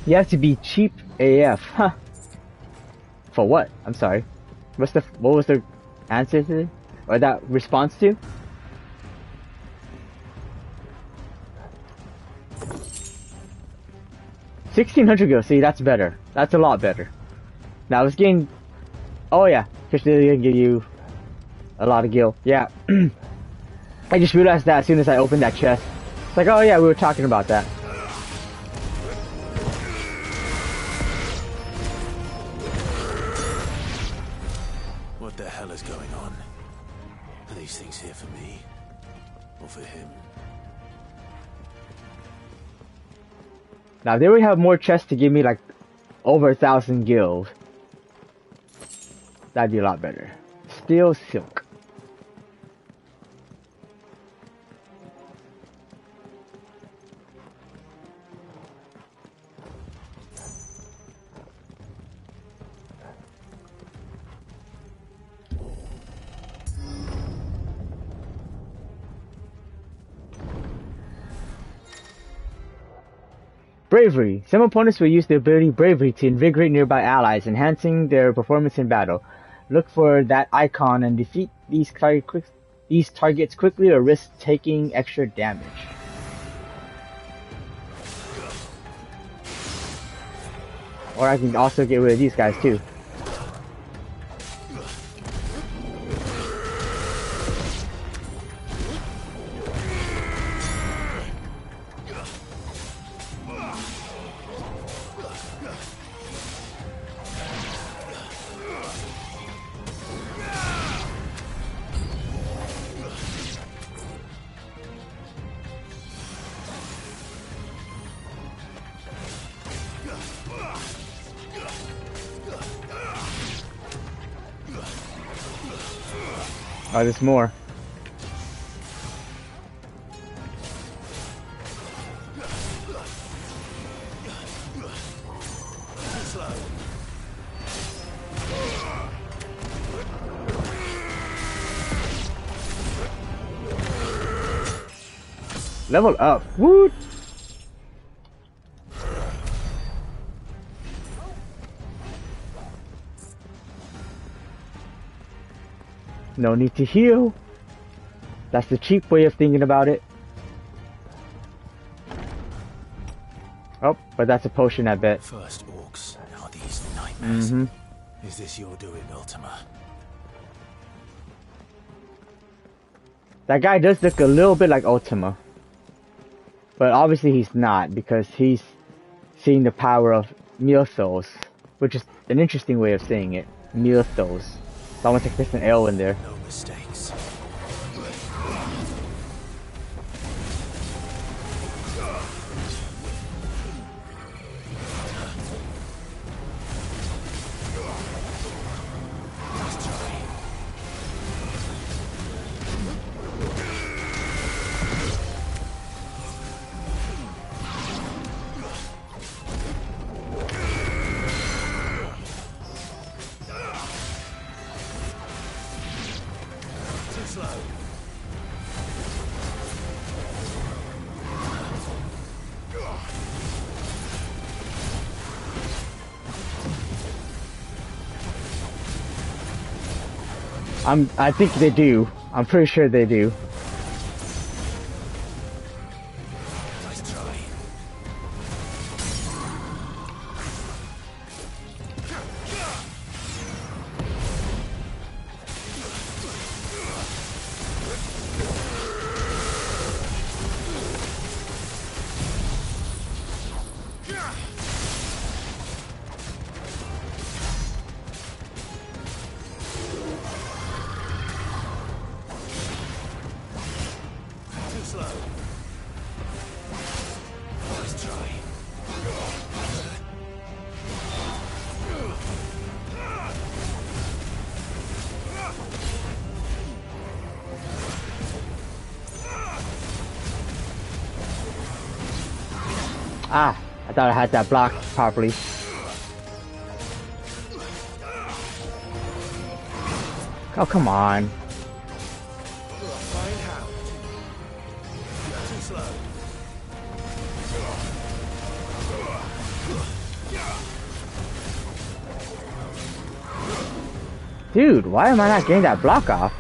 You have to be cheap AF, huh? For what? I'm sorry. What was the answer to it? Or that response to? $1,600 gil. See, that's better. That's a lot better. Now I was getting. Oh yeah, because they're gonna give you a lot of gil. Yeah. I just realized that as soon as I opened that chest. It's like, oh yeah, we were talking about that. What the hell is going on? Are these things here for me? Or for him? Now, they would have more chests to give me, like, over 1,000 gil. That'd be a lot better. Steel silk. Bravery. Some opponents will use the ability Bravery to invigorate nearby allies, enhancing their performance in battle. Look for that icon and defeat these targets quickly or risk taking extra damage. Or I can also get rid of these guys too. Oh, there's more. Level up. Woot! No need to heal. That's the cheap way of thinking about it. Oh, but that's a potion, I bet. First orcs, now these nightmares. Is this your doing, Ultima? That guy does look a little bit like Ultima. But obviously he's not, because he's seeing the power of Mythos. which is an interesting way of saying it. Mythos. It's almost like there's an L in there. No mistakes. I think they do. I'm pretty sure they do. Nice try. Ah, I thought I had that blocked properly. Oh, come on. Dude, why am I not getting that block off?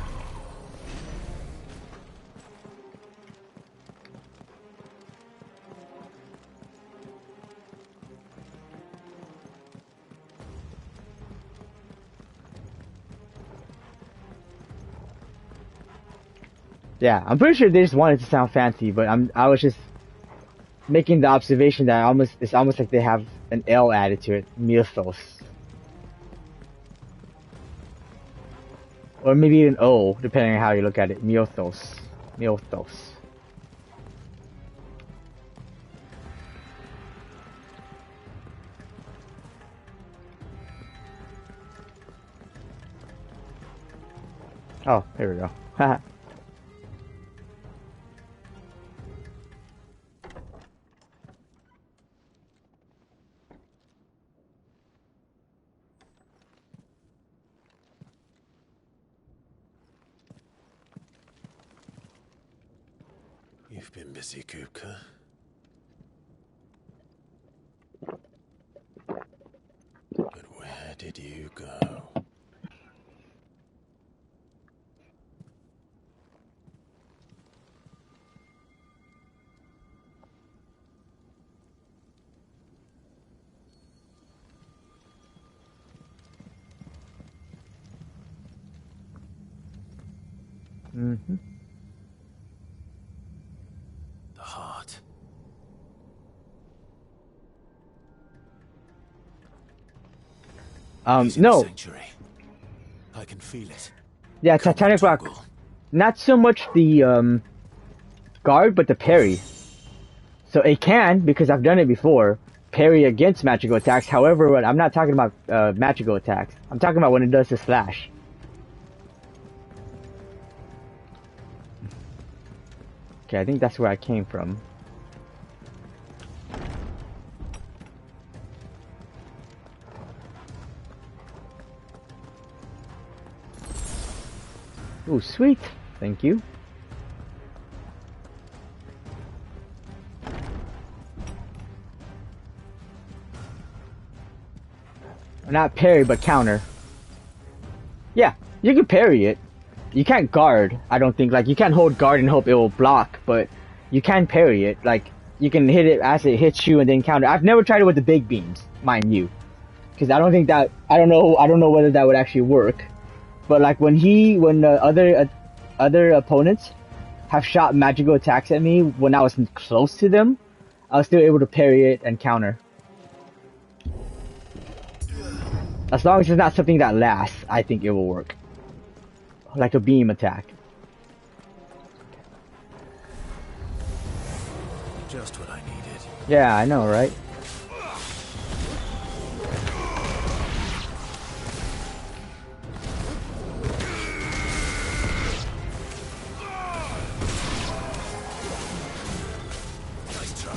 Yeah, I'm pretty sure they just wanted to sound fancy, but I was just making the observation that it's almost like they have an L added to it, mythos. Or maybe an O, depending on how you look at it, mythos. Mythos. Oh, there we go. Haha. You've been busy, Kupka. But where did you go? Mm-hmm. The heart. No. Sanctuary. I can feel it. Yeah, Titanic Rock. Not so much the guard, but the parry. So it can, because I've done it before, parry against magical attacks. However, I'm not talking about magical attacks. I'm talking about when it does the slash. Okay, I think that's where I came from. Ooh, sweet. Thank you. Not parry, but counter. Yeah, you can parry it. You can't guard, I don't think. Like, you can't hold guard and hope it will block, but you can parry it. Like, you can hit it as it hits you and then counter. I've never tried it with the big beams, mind you. Because I don't think that, I don't know whether that would actually work. But like, when the other opponents have shot magical attacks at me when I was close to them, I was still able to parry it and counter. As long as it's not something that lasts, I think it will work. Like a beam attack. Just what I needed. Yeah, I know, right? Nice try.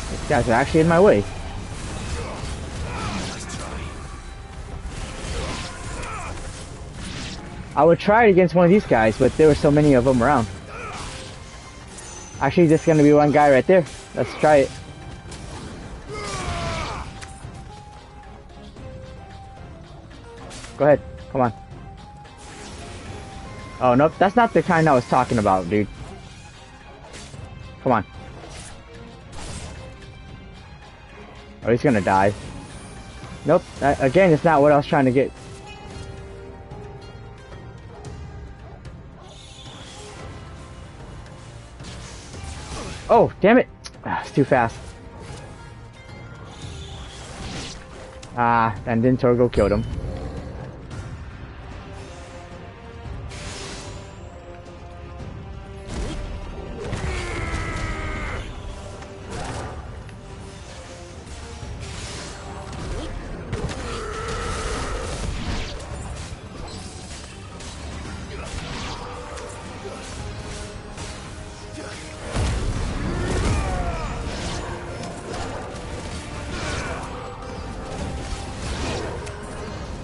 These guys are actually in my way. I would try it against one of these guys, but there were so many of them around. Actually, there's gonna be one guy right there. Let's try it. Go ahead. Come on. Oh, nope. That's not the kind I was talking about, dude. Come on. Oh, he's gonna die. Nope. Again, it's not what I was trying to get. Oh, damn it. It's too fast. And then Torgo killed him.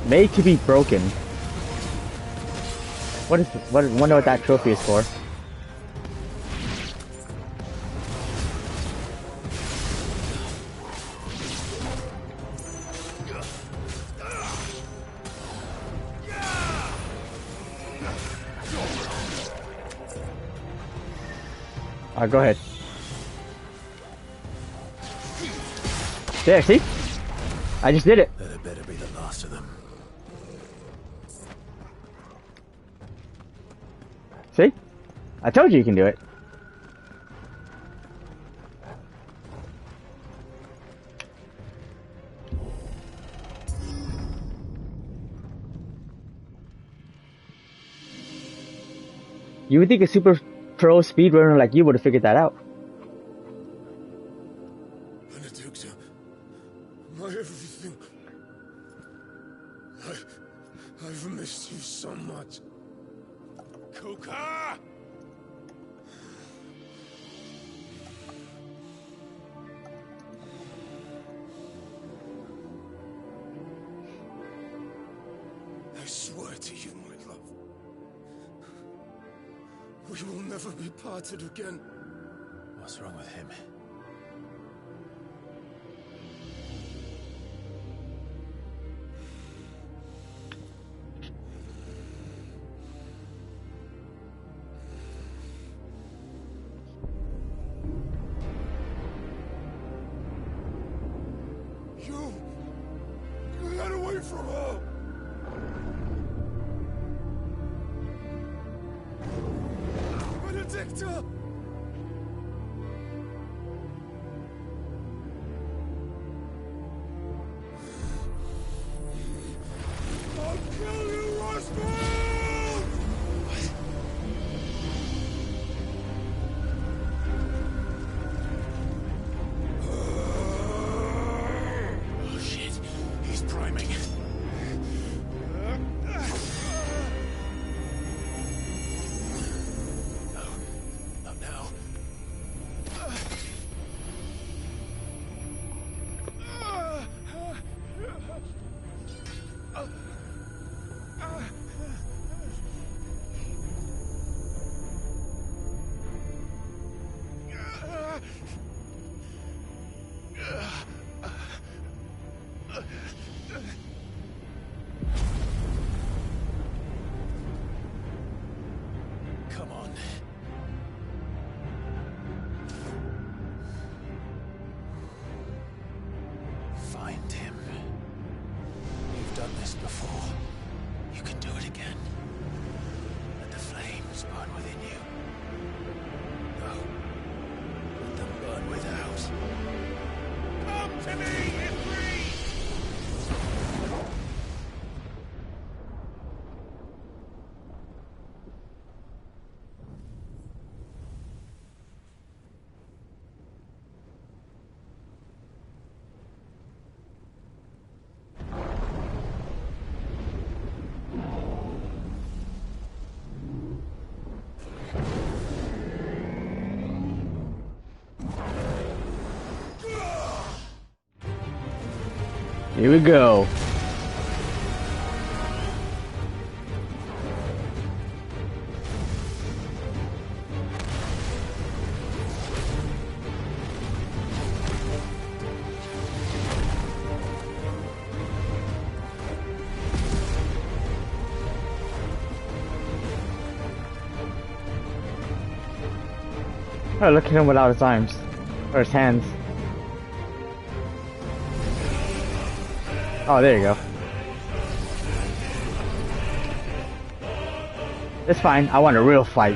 Made to be broken. What is this? Wonder what that trophy is for. Alright, go ahead. There, see? I just did it. That better be the last of them. See? I told you you can do it. You would think a super pro speedrunner like you would have figured that out. Benedicta, my everything. I've missed you so much. Kuka! I swear to you, my love, we will never be parted again. What's wrong with him? Get away from her! Benedicta! I'll kill you, Roswell! Oh shit, he's priming. Here we go. Oh, look at him without his arms. Or his hands. Oh, there you go. It's fine. I want a real fight.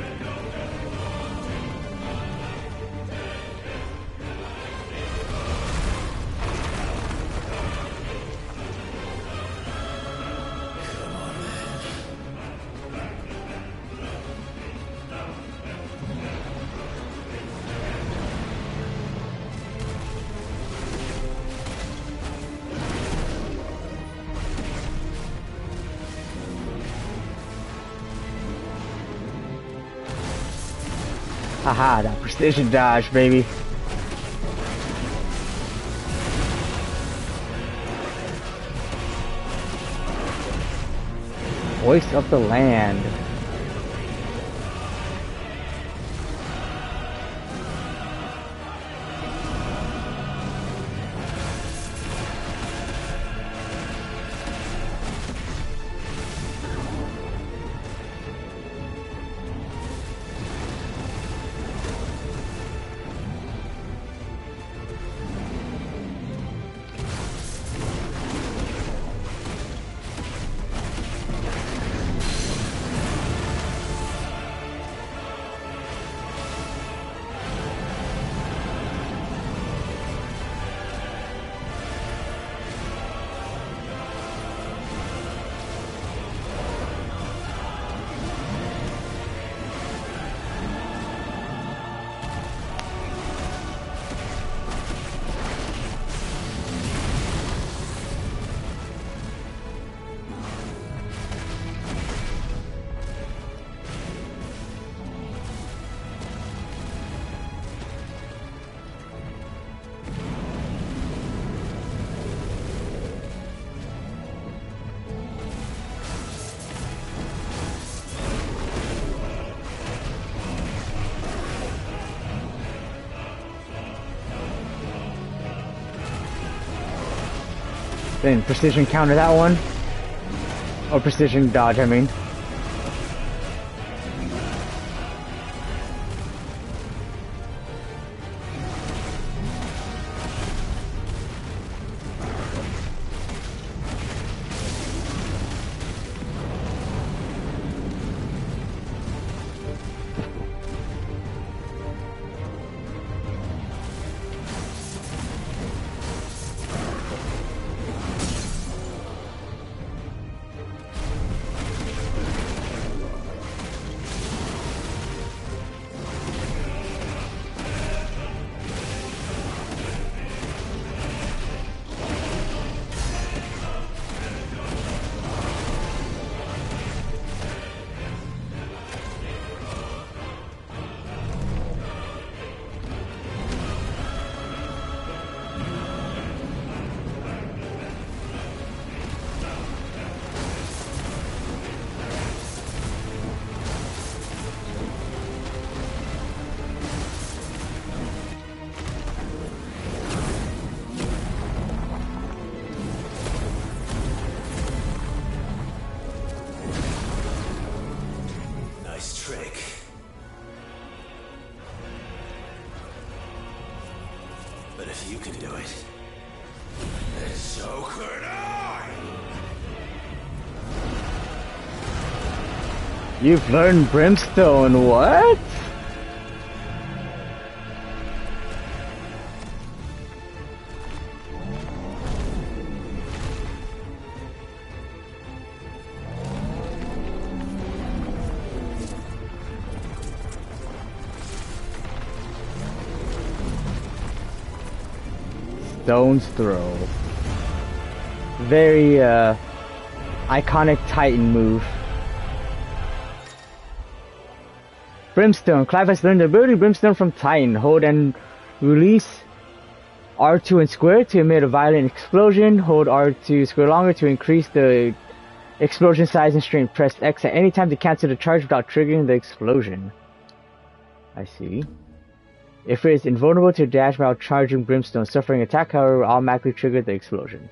Haha, that precision dodge, baby. Voice of the land. Then precision counter that one. Or precision dodge, I mean. You've learned Brimstone, what? Stone's Throw. Very, iconic Titan move. Brimstone. Clive has learned the ability Brimstone from Titan. Hold and release R2 and square to emit a violent explosion. Hold R2 square longer to increase the explosion size and strength. Press X at any time to cancel the charge without triggering the explosion. I see. If it is invulnerable to dash while charging brimstone, suffering attack, however, will automatically trigger the explosion.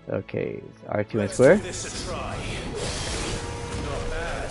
Okay, R2 and square. Let's give this a try. Not bad.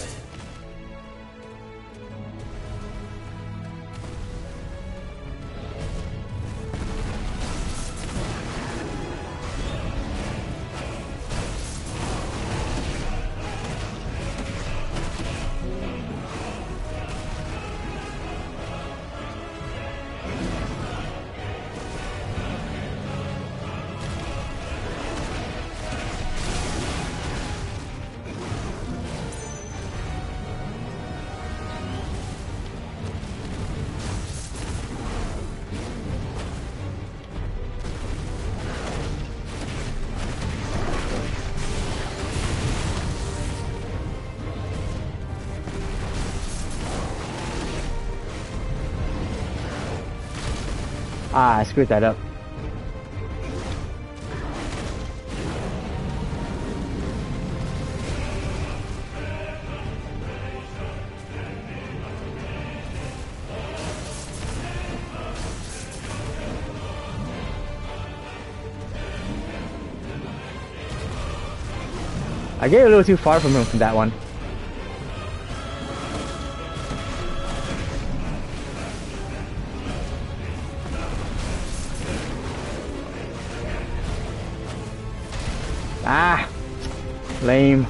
Ah, I screwed that up. I get a little too far from him from that one. Ah, lame.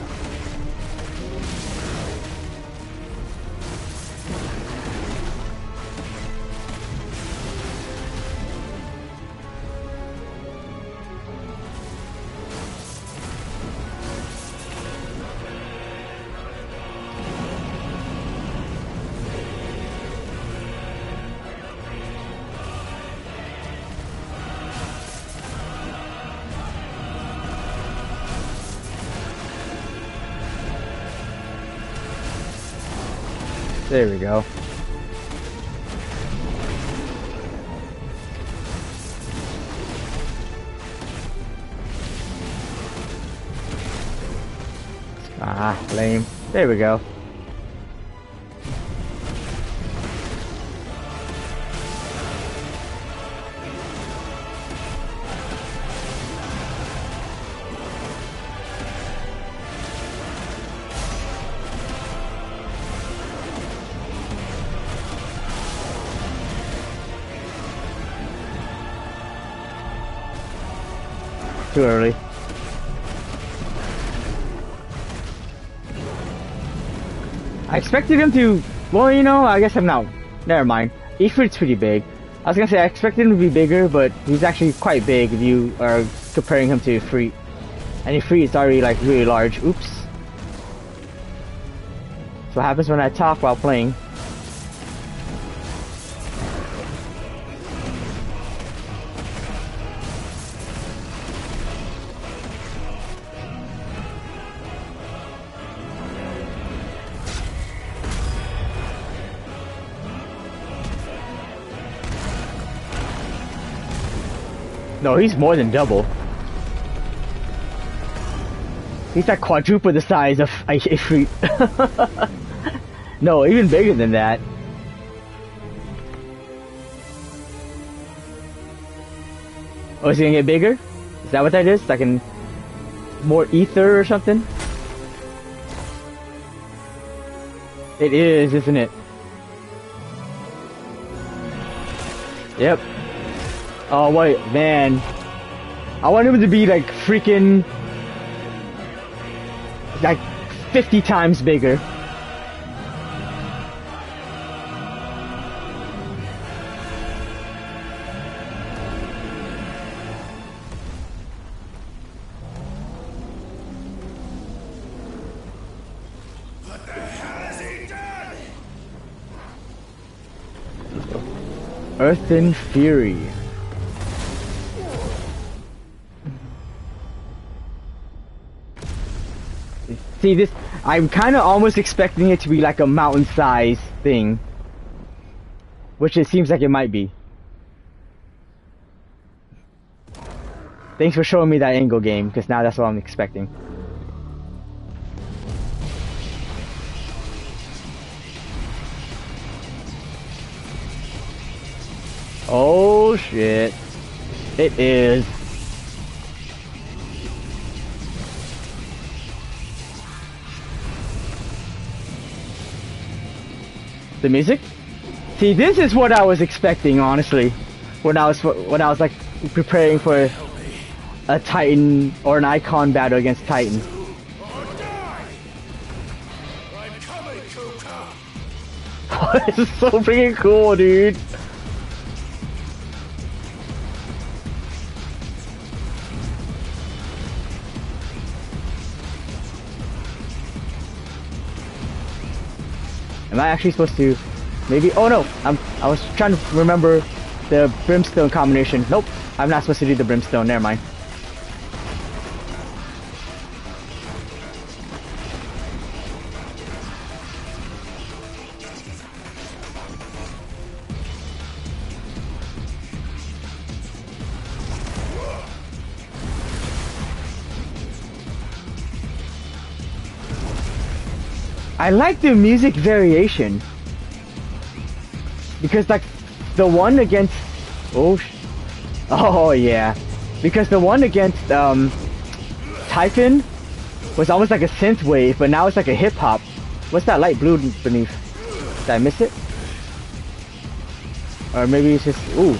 There we go. Ah, lame. There we go. Too early. I expected him to, well, you know, I guess I'm not. Never mind. Ifrit's pretty big. I was gonna say I expected him to be bigger, but he's actually quite big if you are comparing him to Ifrit. And Ifrit is already like really large. Oops. That's what happens when I talk while playing. No, he's more than double. He's like quadruple the size of Ifrit. No, even bigger than that. Oh, is he gonna get bigger? Is that what that is? Like in more ether or something? It is, isn't it? Yep. Oh wait, man. I want him to be like freaking like 50 times bigger. What the hell has he done? Earthen Fury. See this, I'm kind of almost expecting it to be like a mountain size thing. Which it seems like it might be. Thanks for showing me that angle, game, because now that's what I'm expecting. Oh shit. It is. The music? See, this is what I was expecting, honestly. When I was like preparing for a Titan or an Eikon battle against Titan. This is so freaking cool, dude. Am I actually supposed to? Maybe. Oh no! I was trying to remember the brimstone combination. Nope, I'm not supposed to do the brimstone. Never mind. I like the music variation because like the one against oh yeah, because the one against Typhon was almost like a synth wave, but now it's like a hip hop. What's that light blue beneath? Did I miss it? Or maybe it's just ooh.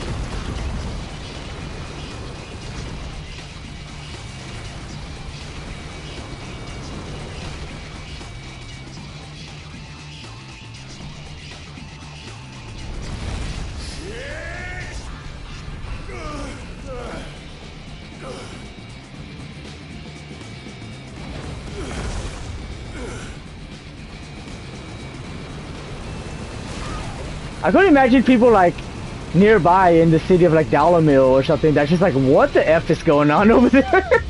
I couldn't imagine people like nearby in the city of like Dalamil or something that's just like, what the F is going on over there?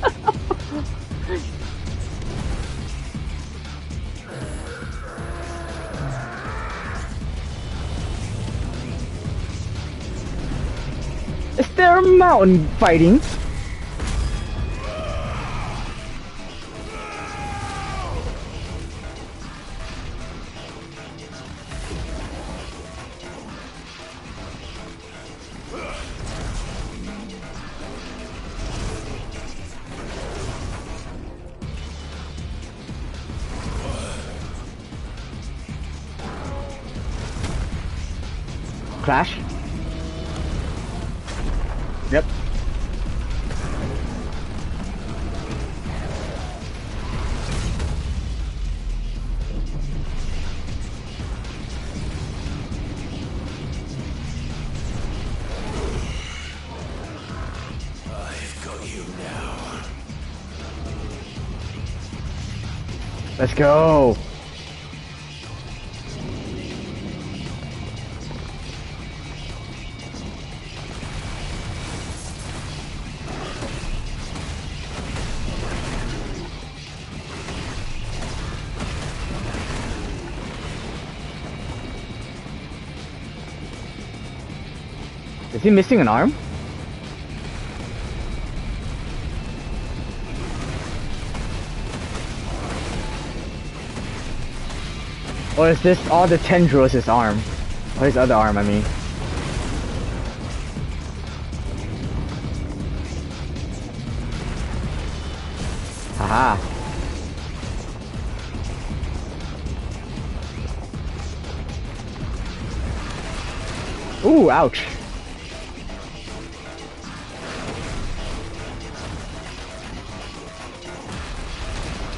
Is there mountain fighting? Clash? Yep. I've got you now. Let's go. Is he missing an arm? Or is this all the tendrils his arm? Or his other arm, I mean. Haha. Ooh, ouch.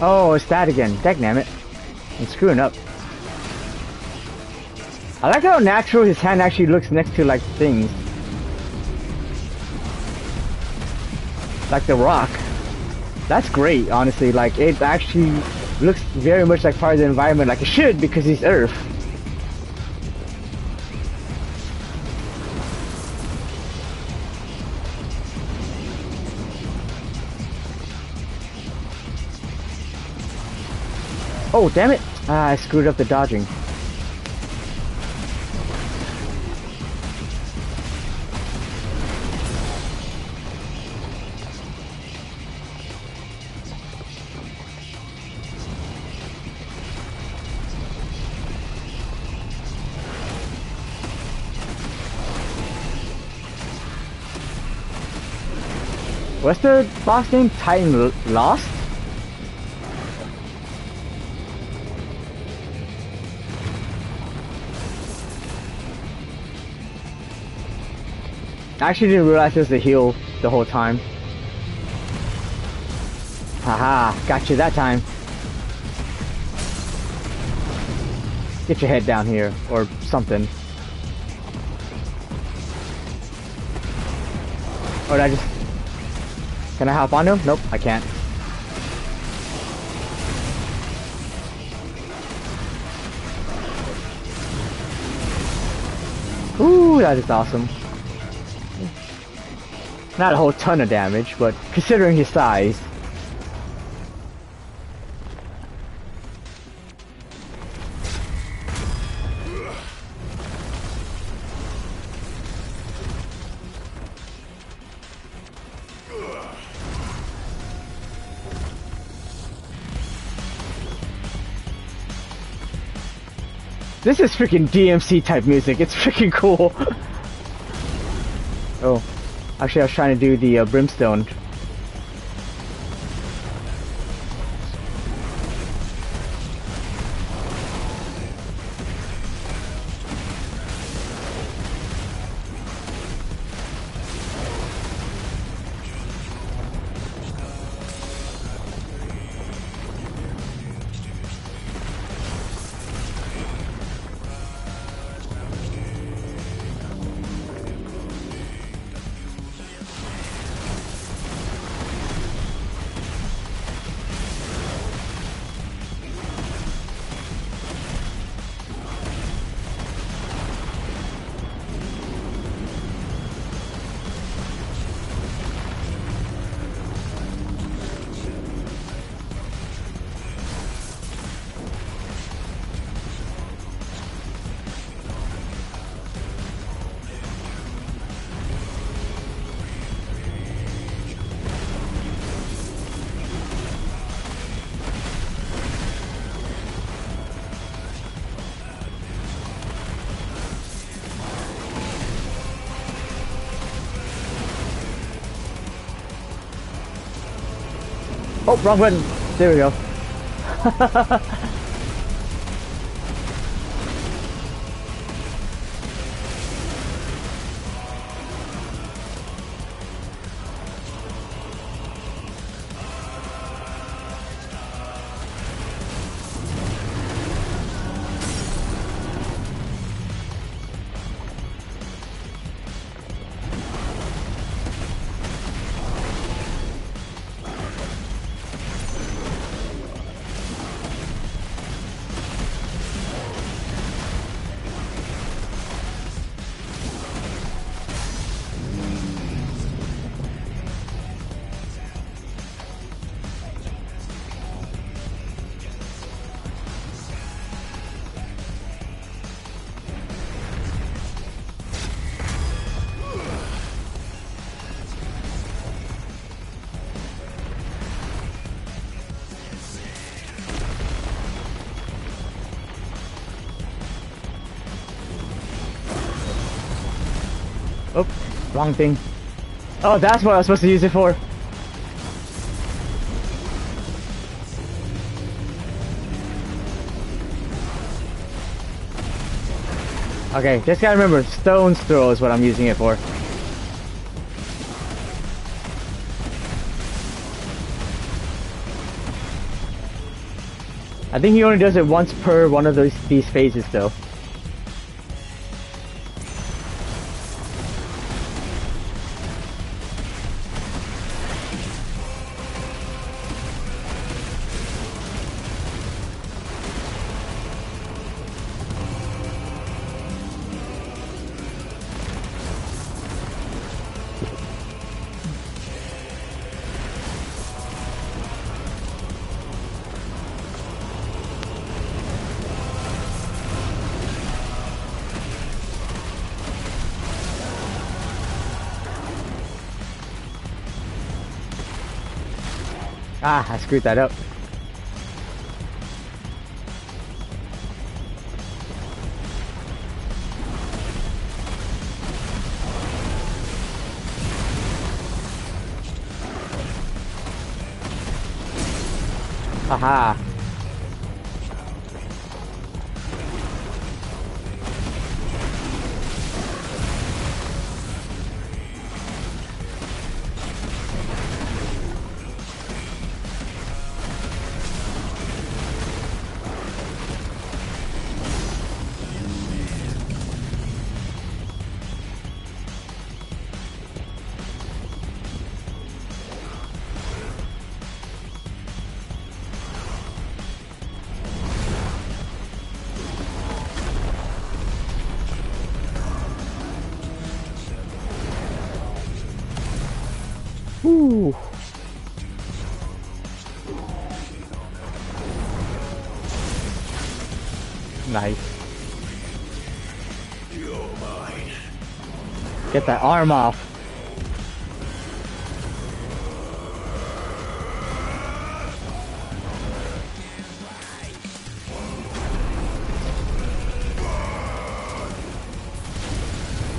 Oh, it's that again. Dagnammit. I'm screwing up. I like how natural his hand actually looks next to like things. Like the rock. That's great, honestly. Like it actually looks very much like part of the environment, like it should, because he's Earth. Oh, damn it! Ah, I screwed up the dodging. What's the boss name? Titan Lost? I actually didn't realize it was a heal the whole time. Haha, got you that time. Get your head down here, or something. Or did I just... Can I hop on him? Nope, I can't. Ooh, that is awesome. Not a whole ton of damage, but considering his size. This is freaking DMC type music. It's freaking cool. Oh, actually, I was trying to do the brimstone. Oh, wrong button. There we go. Oh, wrong thing. Oh, that's what I was supposed to use it for. Okay, just gotta remember, stone's throw is what I'm using it for. I think he only does it once per one of these phases though. Ah, I screwed that up. Haha. Ooh. Nice. You're mine. Get that arm off.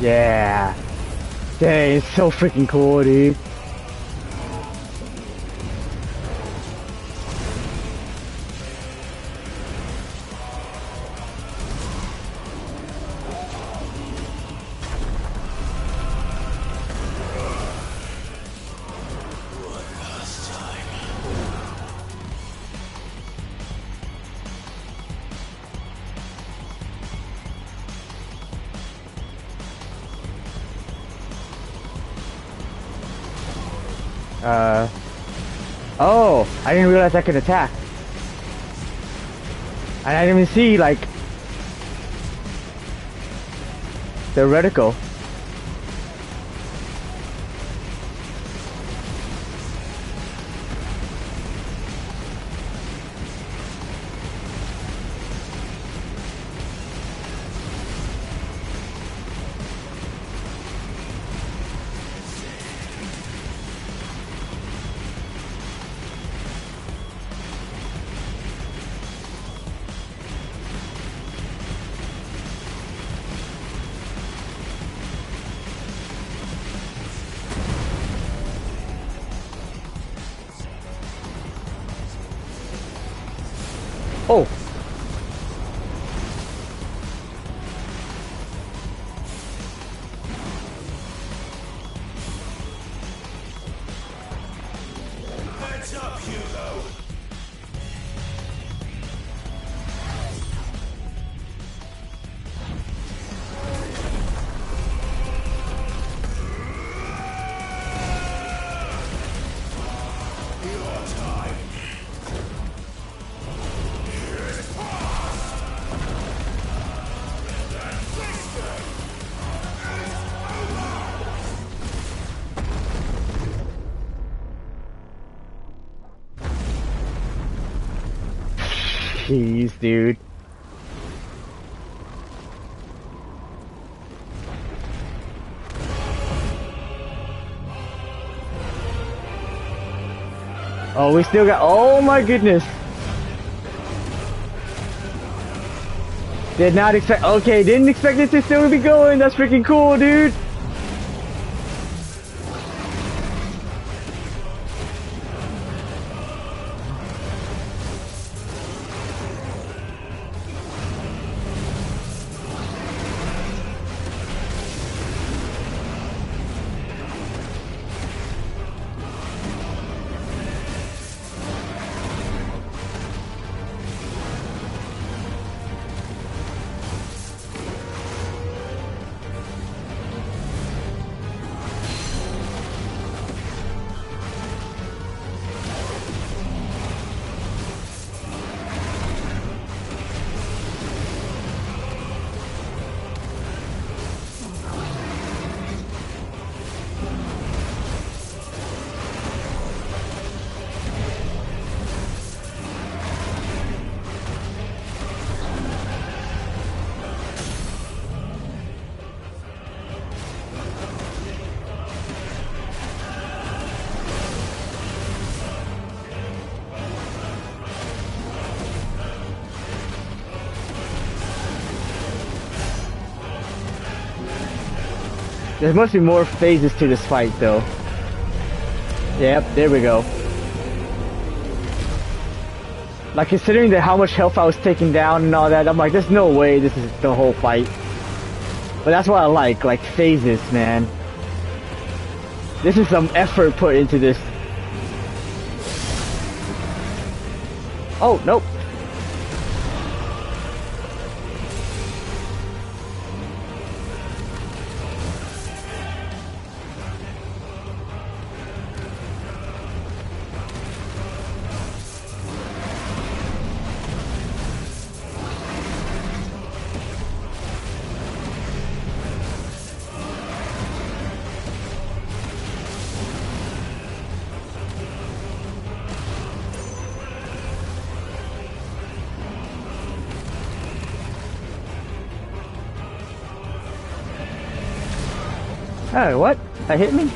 Yeah. Dang, it's so freaking cool, dude. Oh, I didn't realize I could attack. And I didn't even see, like, the reticle. Oh! Heads up, Hugo. Your time. Jeez, dude. Oh, we still got. Oh my goodness. Did not expect. Okay, didn't expect it to still be going. That's freaking cool, dude. There must be more phases to this fight, though. Yep, there we go. Like, considering that how much health I was taking down and all that, I'm like, there's no way this is the whole fight. But that's what I like phases, man. This is some effort put into this. Oh, nope. Oh, what? That hit me?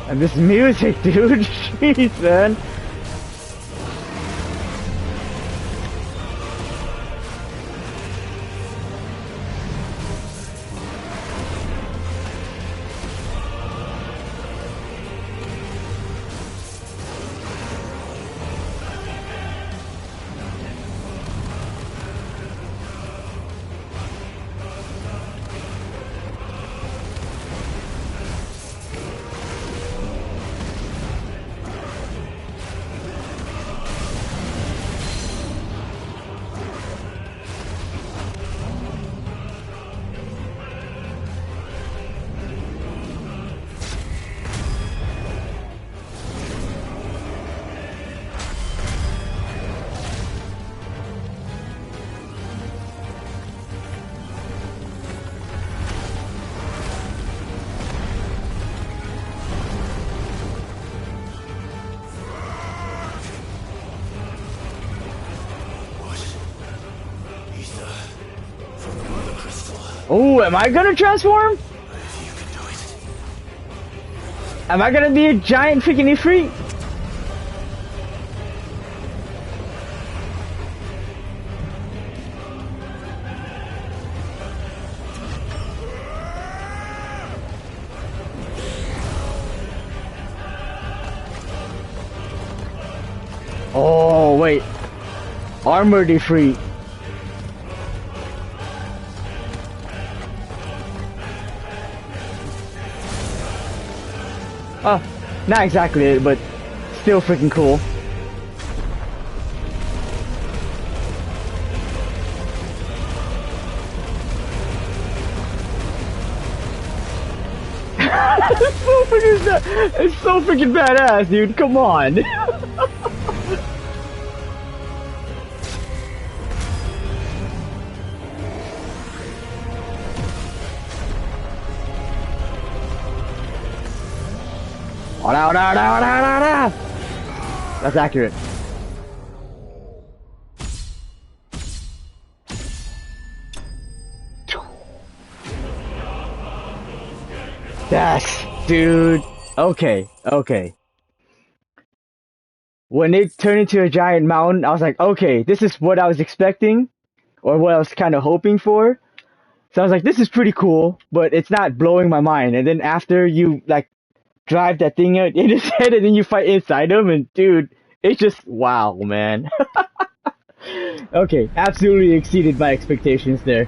And this music, dude, jeez, man. Oh, am I gonna transform? Am I gonna be a giant freaking Ifrit? Oh, wait. Armored Ifrit. Oh, not exactly it, but still freaking cool. It's so freaking badass, dude. Come on. That's accurate. Yes, dude. Okay, okay. When it turned into a giant mountain, I was like, okay, this is what I was expecting, or what I was kind of hoping for. So I was like, this is pretty cool, but it's not blowing my mind. And then after you, like, drive that thing out in his head and then you fight inside him, and dude, it's just wow, man. Okay, absolutely exceeded my expectations there.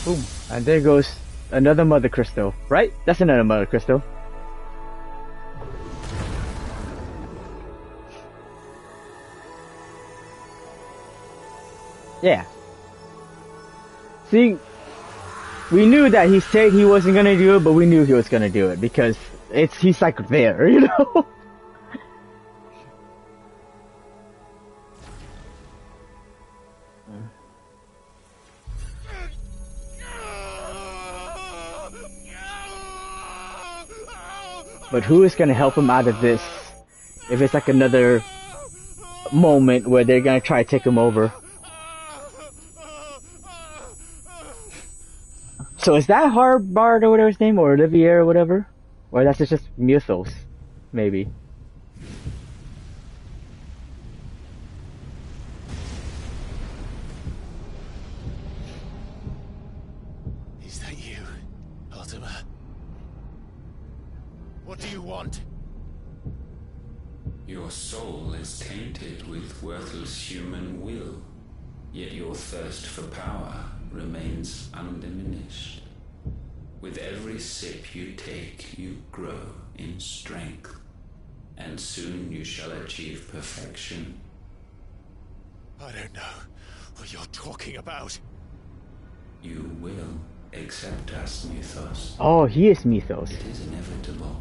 Boom. And there goes another mother crystal, right? That's another mother crystal. Yeah. See, we knew that he said he wasn't gonna do it, but we knew he was gonna do it because he's like there, you know? But who is gonna help him out of this if it's like another moment where they're gonna try to take him over? So is that Harbard or whatever his name, or Olivier or whatever? Or that's just Mythos, maybe. Is that you, Ultima? What do you want? Your soul is tainted with worthless human will, yet your thirst for power remains undiminished. With every sip you take, you grow in strength, and soon you shall achieve perfection. I don't know what you're talking about. You will accept us, Mythos. Oh, he is Mythos. It is inevitable.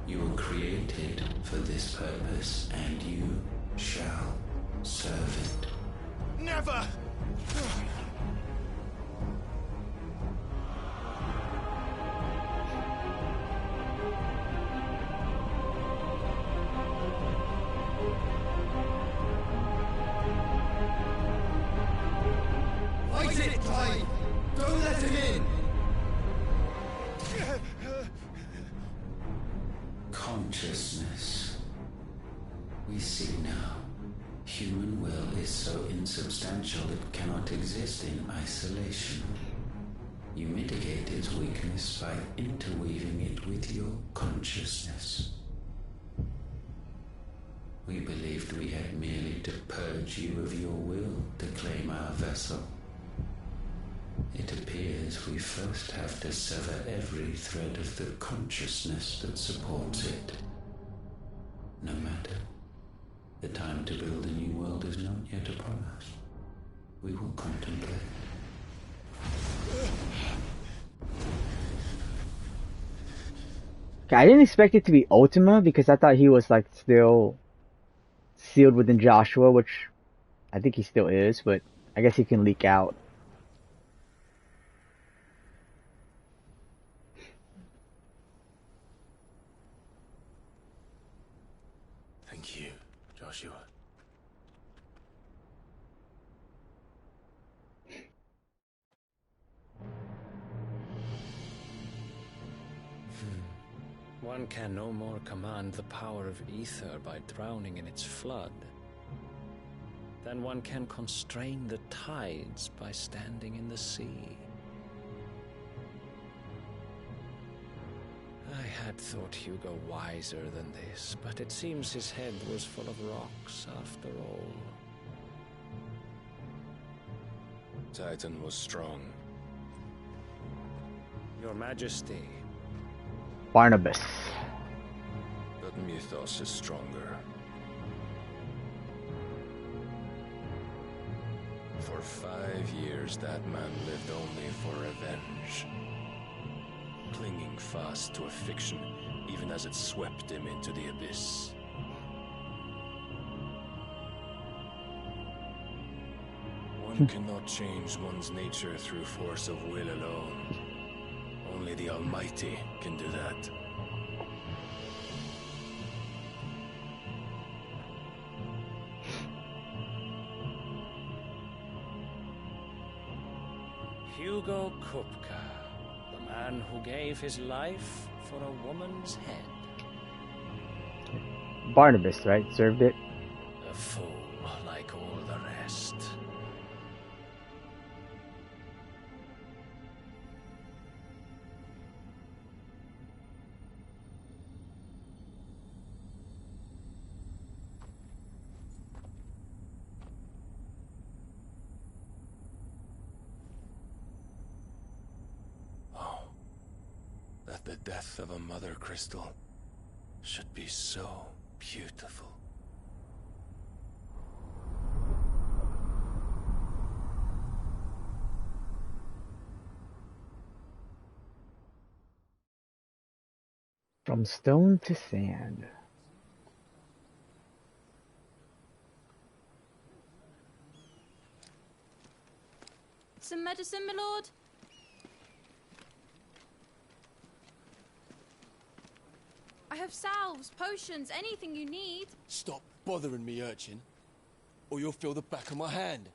You were created for this purpose, and you shall serve it. Never! Fight it, Clive! Don't let him in! Consciousness. We see now. Human will is so insubstantial it cannot exist in isolation. You mitigate its weakness by interweaving it with your consciousness. We believed we had merely to purge you of your will to claim our vessel. It appears we first have to sever every thread of the consciousness that supports it. No matter. The time to build a new world is not yet upon us. We will contemplate. I didn't expect it to be Ultima because I thought he was like still sealed within Joshua, which I think he still is, but I guess he can leak out. Thank you, Joshua. One can no more command the power of ether by drowning in its flood than one can constrain the tides by standing in the sea. I had thought Hugo wiser than this, but it seems his head was full of rocks after all. Titan was strong. Your Majesty. Barnabas. But Mythos is stronger. For 5 years, that man lived only for revenge. Clinging fast to a fiction, even as it swept him into the abyss. One cannot change one's nature through force of will alone. Only the Almighty can do that. Hugo Kupka, the man who gave his life for a woman's head. Barnabas, right? Served it. A fool like all the rest. death of a mother crystal should be so beautiful. From stone to sand. Some medicine, my lord? I have salves, potions, anything you need. Stop bothering me, urchin, or you'll feel the back of my hand.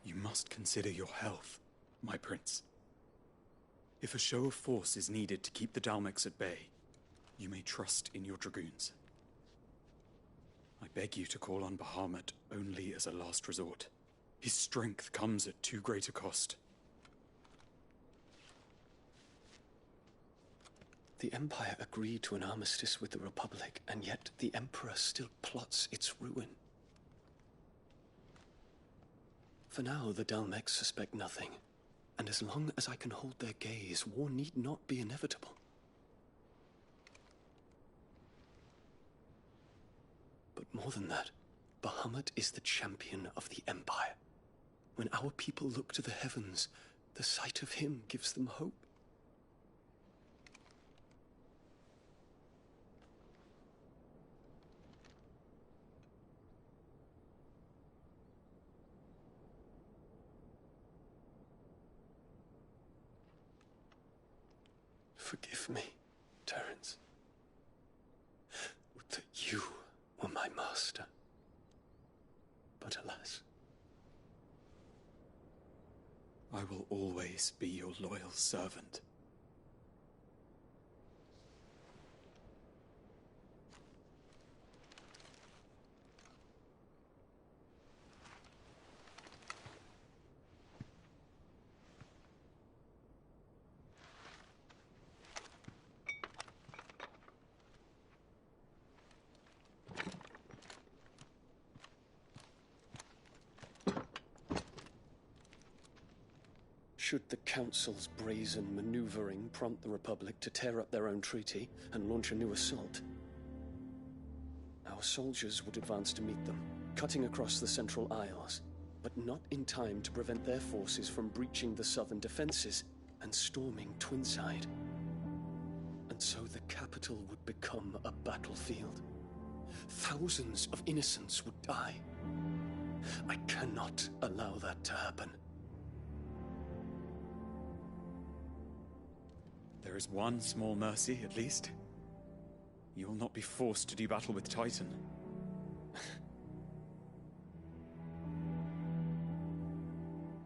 You must consider your health, my prince. If a show of force is needed to keep the Dalmex at bay, you may trust in your dragoons. I beg you to call on Bahamut only as a last resort. His strength comes at too great a cost. The Empire agreed to an armistice with the Republic, and yet the Emperor still plots its ruin. For now, the Dalmex suspect nothing, and as long as I can hold their gaze, war need not be inevitable. But more than that, Bahamut is the champion of the Empire. When our people look to the heavens, the sight of him gives them hope. Forgive me, Terence. Would that you were my master. But alas. I will always be your loyal servant. Should the Council's brazen maneuvering prompt the Republic to tear up their own treaty and launch a new assault, our soldiers would advance to meet them, cutting across the Central Isles, but not in time to prevent their forces from breaching the southern defenses and storming Twinside. And so the capital would become a battlefield. Thousands of innocents would die. I cannot allow that to happen. There is one small mercy, at least. You will not be forced to do battle with Titan.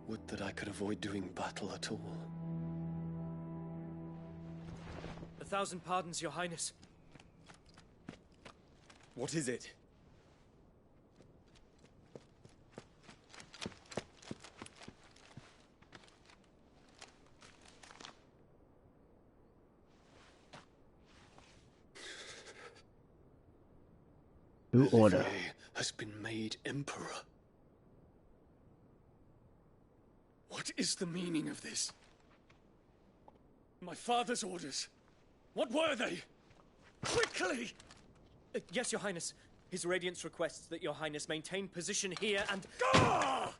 Would that I could avoid doing battle at all. 1,000 pardons, Your Highness. What is it? New order. Olivier has been made Emperor. What is the meaning of this? My father's orders. What were they? Quickly! Yes, Your Highness. His Radiance requests that Your Highness maintain position here and... Ah!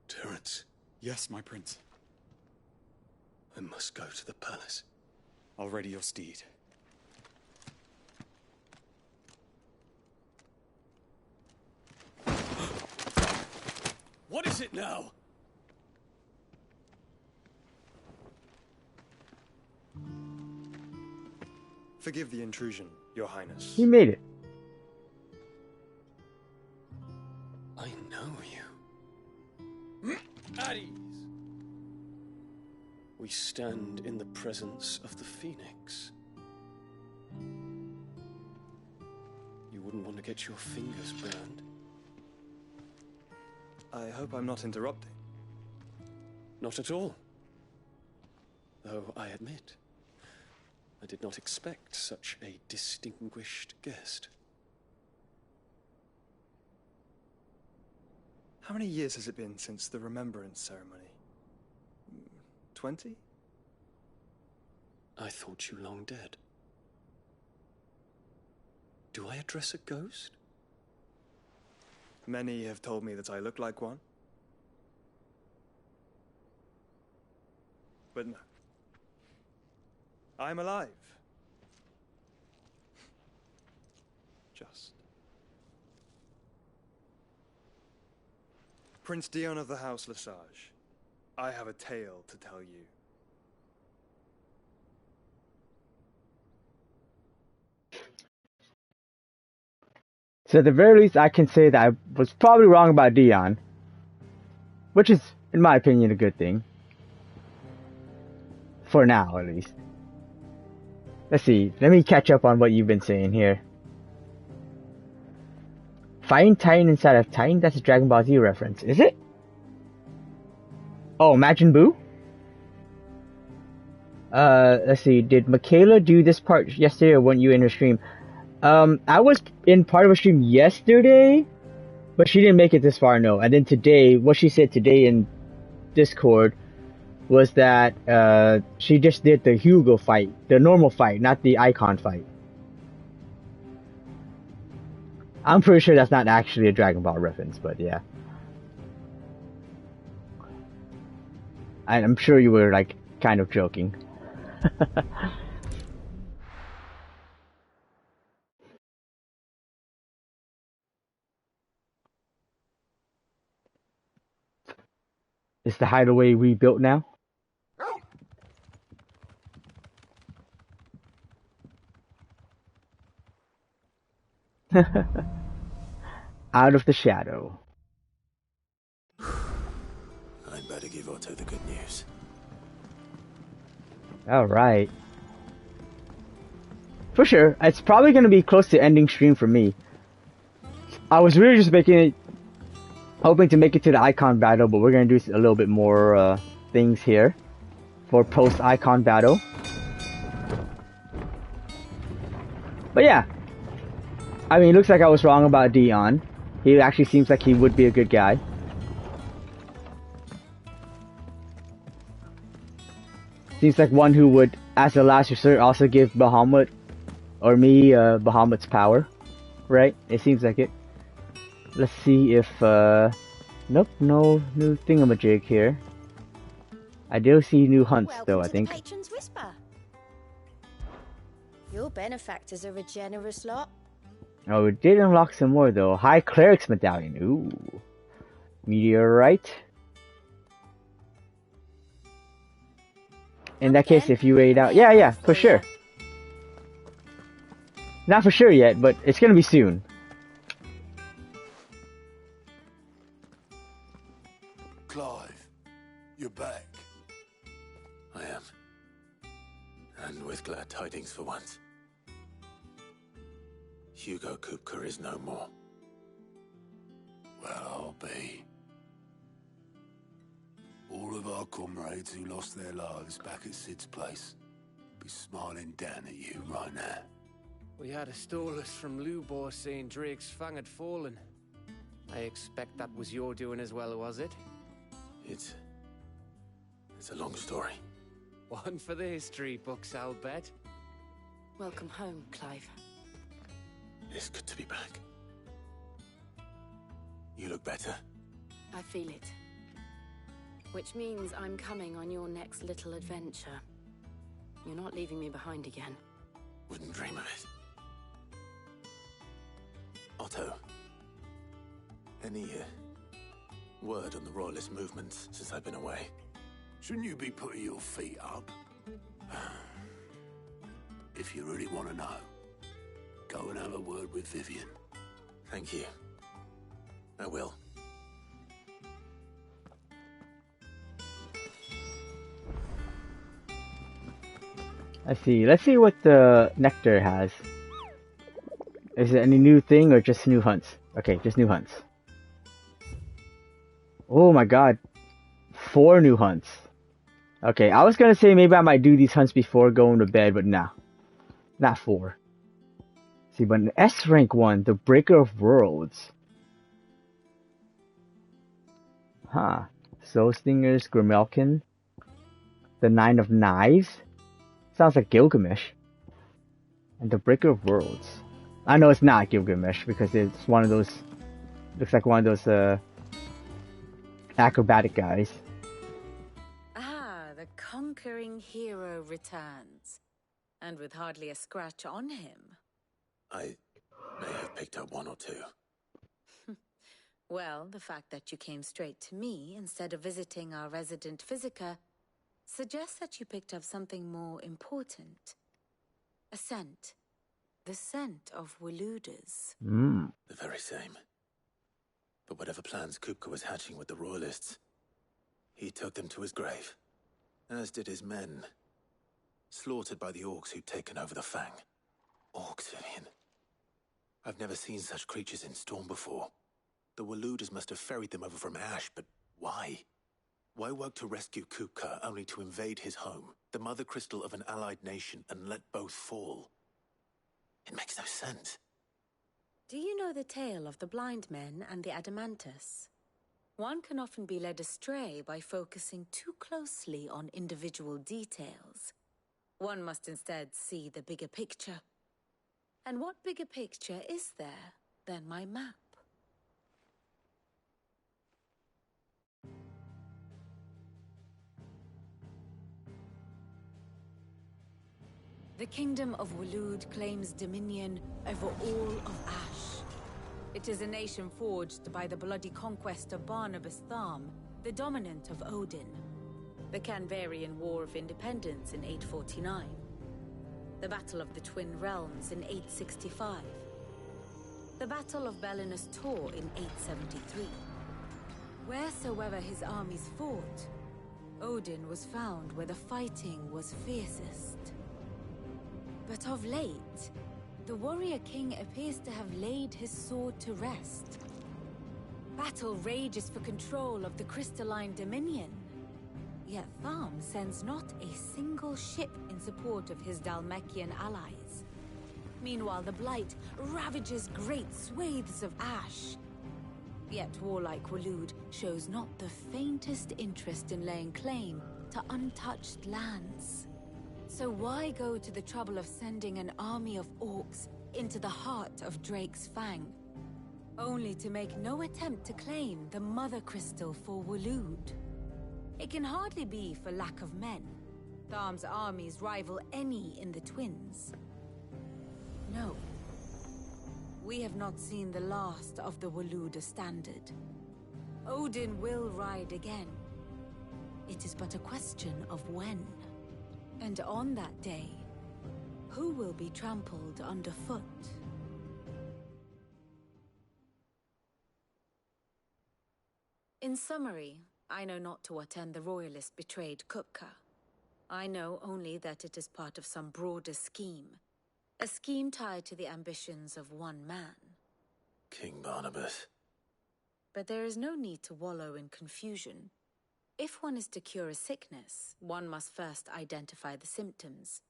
Terence. Yes, my prince. I must go to the palace. I'll ready your steed. What is it now? Forgive the intrusion, Your Highness. He made it. I know you. At ease. We stand in the presence of the Phoenix. You wouldn't want to get your fingers burned. I hope I'm not interrupting. Not at all. Though I admit, I did not expect such a distinguished guest. How many years has it been since the Remembrance ceremony? 20? I thought you long dead. Do I address a ghost? Many have told me that I look like one. But no. I'm alive. Just. Prince Dion of the House Lesage, I have a tale to tell you. So at the very least, I can say that I was probably wrong about Dion. Which is, in my opinion, a good thing. For now, at least. Let's see. Let me catch up on what you've been saying here. Fighting Titan inside of Titan? That's a Dragon Ball Z reference. Is it? Oh, Majin Buu? Let's see. Did Michaela do this part yesterday or weren't you in her stream? I was in part of a stream yesterday, but she didn't make it this far, no. And then today, what she said today in Discord was that she just did the Hugo fight, the normal fight, not the Eikon fight. I'm pretty sure that's not actually a Dragon Ball reference, but yeah. I'm sure you were like kind of joking. Is the hideaway rebuilt now? Out of the shadow. I'd better give Otto the good news. Alright. For sure, it's probably going to be close to ending stream for me. I was really just hoping to make it to the Eikon battle, but we're going to do a little bit more things here for post-Eikon battle. But yeah. I mean, it looks like I was wrong about Dion. He actually seems like he would be a good guy. Seems like one who would, as a last resort, also give Bahamut or me Bahamut's power. Right? It seems like it. Let's see if, nope, no new thingamajig here. I do see new hunts though, I think. Patron's Whisper. Your benefactors are a generous lot. Oh, we did unlock some more though. High Cleric's Medallion. Ooh. Meteorite. In that case, if you wait out... Yeah, for sure. Not for sure yet, but it's gonna be soon. Clive, you're back. I am. And with glad tidings for once. Hugo Kupka is no more. Well, I'll be. All of our comrades who lost their lives back at Sid's place be smiling down at you right now. We had a stolus from Lubor saying Drake's fang had fallen. I expect that was your doing as well, was it? It's a long story. One for the history books, I'll bet. Welcome home, Clive. It's good to be back. You look better. I feel it. Which means I'm coming on your next little adventure. You're not leaving me behind again. Wouldn't dream of it. Otto, any word on the Royalist movements since I've been away? Shouldn't you be putting your feet up? If you really want to know, go and have a word with Vivian. Thank you. I will. Let's see. Let's see what the Nectar has. Is it any new thing or just new hunts? Okay, just new hunts. Oh my god. 4 new hunts. Okay, I was gonna say maybe I might do these hunts before going to bed, but nah. Not 4. See, but an S rank one, the Breaker of Worlds. Huh. Soul Stingers, Grimelkin. The 9 of Knives. Sounds like Gilgamesh. And the Breaker of Worlds. I know it's not Gilgamesh because it's one of those. Looks like one of those acrobatic guys. Ah, the conquering hero returns. And with hardly a scratch on him. I may have picked up 1 or 2. Well, the fact that you came straight to me instead of visiting our resident physiker suggests that you picked up something more important. A scent. The scent of Waludas. The very same. But whatever plans Kupka was hatching with the Royalists, he took them to his grave. As did his men. Slaughtered by the orcs who'd taken over the Fang. Orcs, Vivian. I've never seen such creatures in Storm before. The Waludas must have ferried them over from Ash, but why? Why work to rescue Kupka only to invade his home, the mother crystal of an allied nation, and let both fall? It makes no sense. Do you know the tale of the blind men and the Adamantus? One can often be led astray by focusing too closely on individual details. One must instead see the bigger picture. And what bigger picture is there than my map? The Kingdom of Waloed claims dominion over all of Ash. It is a nation forged by the bloody conquest of Barnabas Tharm, the dominant of Odin. The Canvarian War of Independence in 849. The Battle of the Twin Realms in 865. The Battle of Belinus Tor in 873. Wheresoever his armies fought, Odin was found where the fighting was fiercest. But of late, the warrior king appears to have laid his sword to rest. Battle rages for control of the crystalline dominion. Yet Tharm sends not a single ship in support of his Dhalmekian allies. Meanwhile, the Blight ravages great swathes of Ash. Yet warlike Waloed shows not the faintest interest in laying claim to untouched lands. So why go to the trouble of sending an army of orcs into the heart of Drake's Fang, only to make no attempt to claim the Mother Crystal for Waloed? It can hardly be for lack of men. Tharm's armies rival any in the Twins. No. We have not seen the last of the Waluda standard. Odin will ride again. It is but a question of when. And on that day, who will be trampled underfoot? In summary, I know not to what end the Royalist betrayed Kupka. I know only that it is part of some broader scheme. A scheme tied to the ambitions of one man. King Barnabas. But there is no need to wallow in confusion. If one is to cure a sickness, one must first identify the symptoms.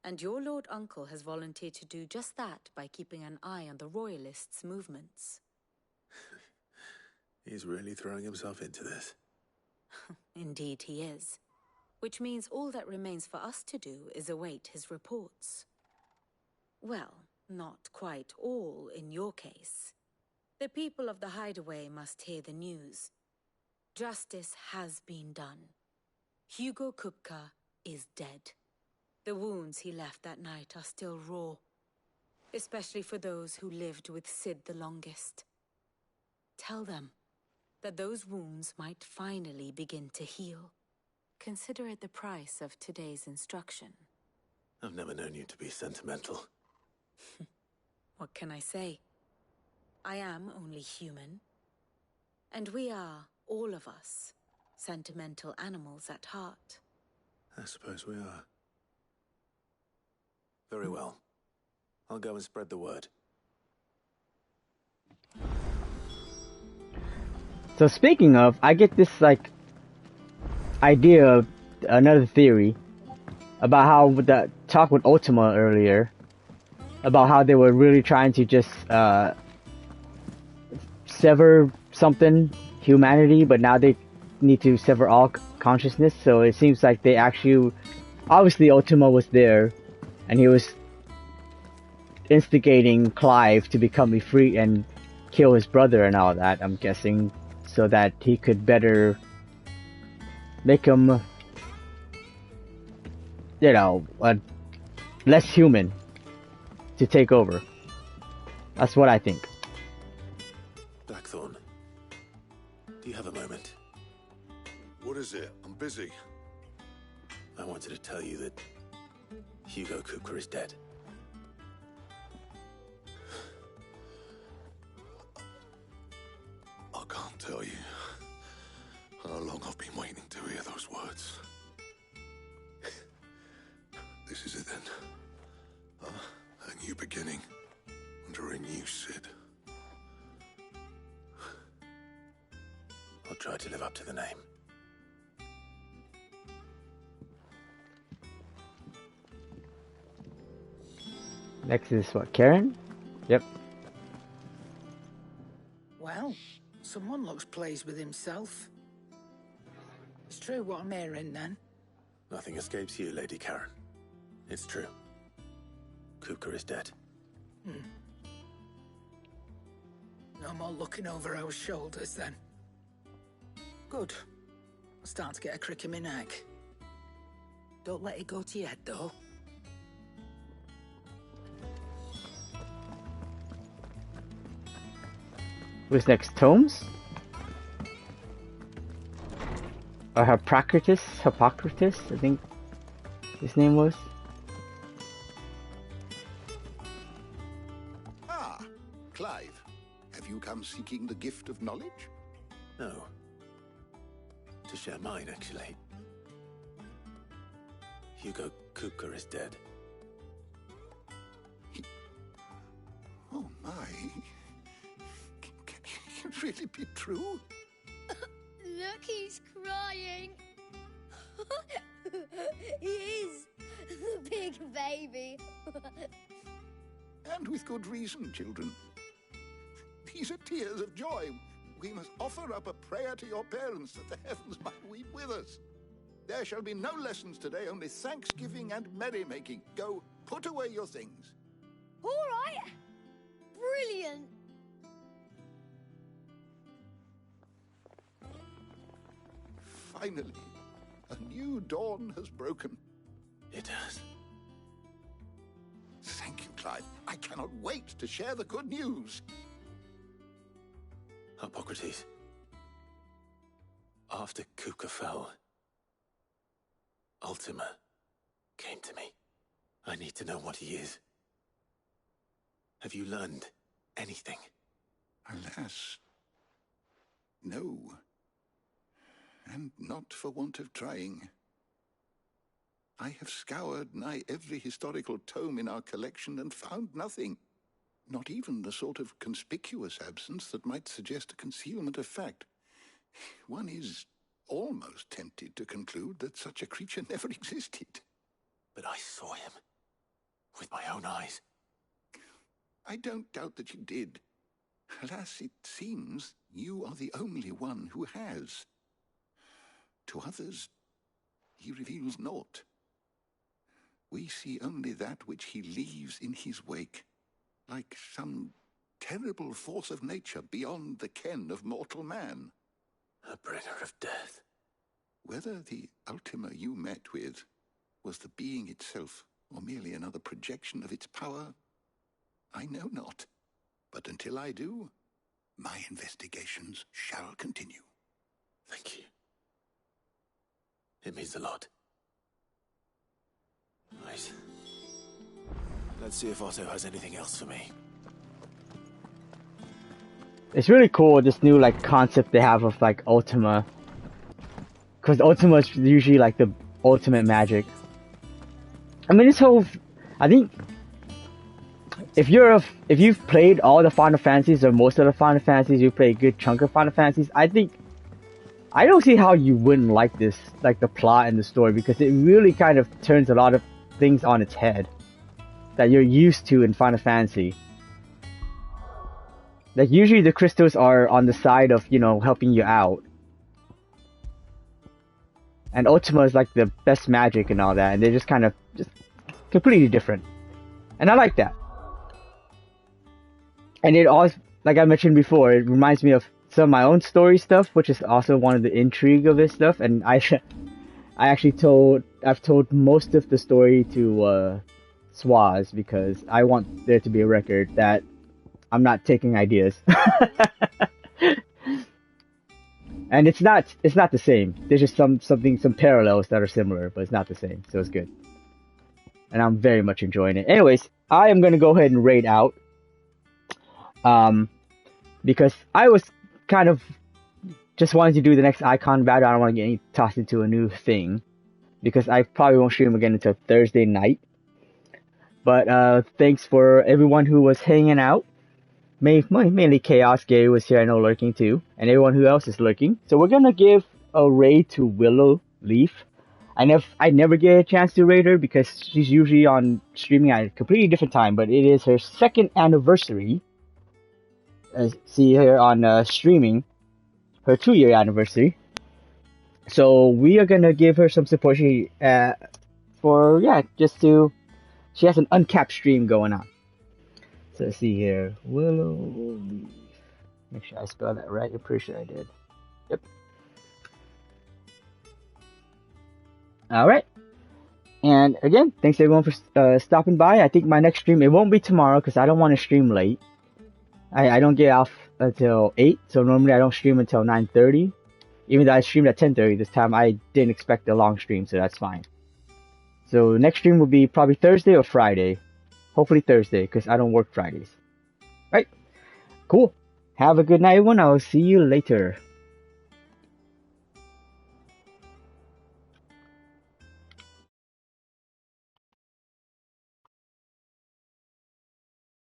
And your Lord Uncle has volunteered to do just that by keeping an eye on the Royalists' movements. He's really throwing himself into this. Indeed he is. Which means all that remains for us to do is await his reports. Well, not quite all in your case. The people of the Hideaway must hear the news. Justice has been done. Hugo Kupka is dead. The wounds he left that night are still raw, especially for those who lived with Sid the longest. Tell them that those wounds might finally begin to heal. Consider it the price of today's instruction. I've never known you to be sentimental. What can I say? I am only human. And we are, all of us, sentimental animals at heart. I suppose we are. Very well. I'll go and spread the word. So speaking of, I get this, like, idea, another theory, about how with the talk with Ultima earlier, about how they were really trying to just sever something, humanity, but now they need to sever all consciousness. So it seems like they actually, obviously Ultima was there, and he was instigating Clive to become free and kill his brother and all that, I'm guessing, so that he could better make him, you know, less human to take over. That's what I think. Blackthorn, do you have a moment? What is it? I'm busy. I wanted to tell you that Hugo Kupka is dead. I can't tell you how long I've been waiting to hear those words. This is it then. A new beginning under a new Cid. I'll try to live up to the name. Next is what, Karen? Yep. Well, someone looks pleased with himself. It's true what I'm hearing, then. Nothing escapes you, Lady Karen. It's true. Kupka is dead. No more looking over our shoulders, then. Good. I'm starting to get a crick in my neck. Don't let it go to your head, though. Who's next? Tomes? Or Hippocrates, I think his name was. Ah, Clive. Have you come seeking the gift of knowledge? No. To share mine, actually. Hugo Kupka is dead. Oh my. Can it really be true? Look, he's crying. He is. The big baby. And with good reason, children. These are tears of joy. We must offer up a prayer to your parents that the heavens might weep with us. There shall be no lessons today, only thanksgiving and merrymaking. Go, put away your things. All right. Brilliant. Finally, a new dawn has broken. It has. Thank you, Clive. I cannot wait to share the good news. Hippocrates. After Kupka fell, Ultima came to me. I need to know what he is. Have you learned anything? Alas, no. And not for want of trying. I have scoured nigh every historical tome in our collection and found nothing. Not even the sort of conspicuous absence that might suggest a concealment of fact. One is almost tempted to conclude that such a creature never existed. But I saw him. With my own eyes. I don't doubt that you did. Alas, it seems you are the only one who has. To others, he reveals naught. We see only that which he leaves in his wake, like some terrible force of nature beyond the ken of mortal man. A bringer of death. Whether the Ultima you met with was the being itself, or merely another projection of its power, I know not. But until I do, my investigations shall continue. Thank you. It means a lot. Right. Let's see if Otto has anything else for me. It's really cool, this new like concept they have of like Ultima. Because Ultima is usually like the ultimate magic. I mean, this whole, I think, if you've played all the Final Fantasies or most of the Final Fantasies, you play a good chunk of Final Fantasies. I think I don't see how you wouldn't like this, like the plot and the story, because it really kind of turns a lot of things on its head that you're used to in Final Fantasy. Like, usually the crystals are on the side of, you know, helping you out. And Ultima is like the best magic and all that, and they're just kind of just completely different. And I like that. And it also, like I mentioned before, it reminds me of some of my own story stuff, which is also one of the intrigue of this stuff. And I've told most of the story to Swaz, because I want there to be a record that I'm not taking ideas. And it's not the same. There's just some parallels that are similar, but it's not the same, so it's good. And I'm very much enjoying it. Anyways, I am gonna go ahead and raid out. Because I was kind of just wanting to do the next Eikon battle. I don't want to get tossed into a new thing, because I probably won't stream again until Thursday night. But thanks for everyone who was hanging out. Mainly Chaos. Gary was here, I know, lurking too, and everyone who else is lurking. So we're gonna give a raid to Willow Leaf. I never get a chance to raid her because she's usually on streaming at a completely different time. But it is her 2nd anniversary. See here on streaming, her 2-year anniversary. So we are gonna give her some support. She has an uncapped stream going on. So let's see here, Willow Leaf. Make sure I spell that right. I'm pretty sure I did. Yep. All right. And again, thanks everyone for stopping by. I think my next stream, it won't be tomorrow because I don't want to stream late. I don't get off until 8, so normally I don't stream until 9:30. Even though I streamed at 10:30 this time, I didn't expect a long stream, so that's fine. So next stream will be probably Thursday or Friday. Hopefully Thursday, because I don't work Fridays. Right? Cool. Have a good night, everyone. I'll see you later.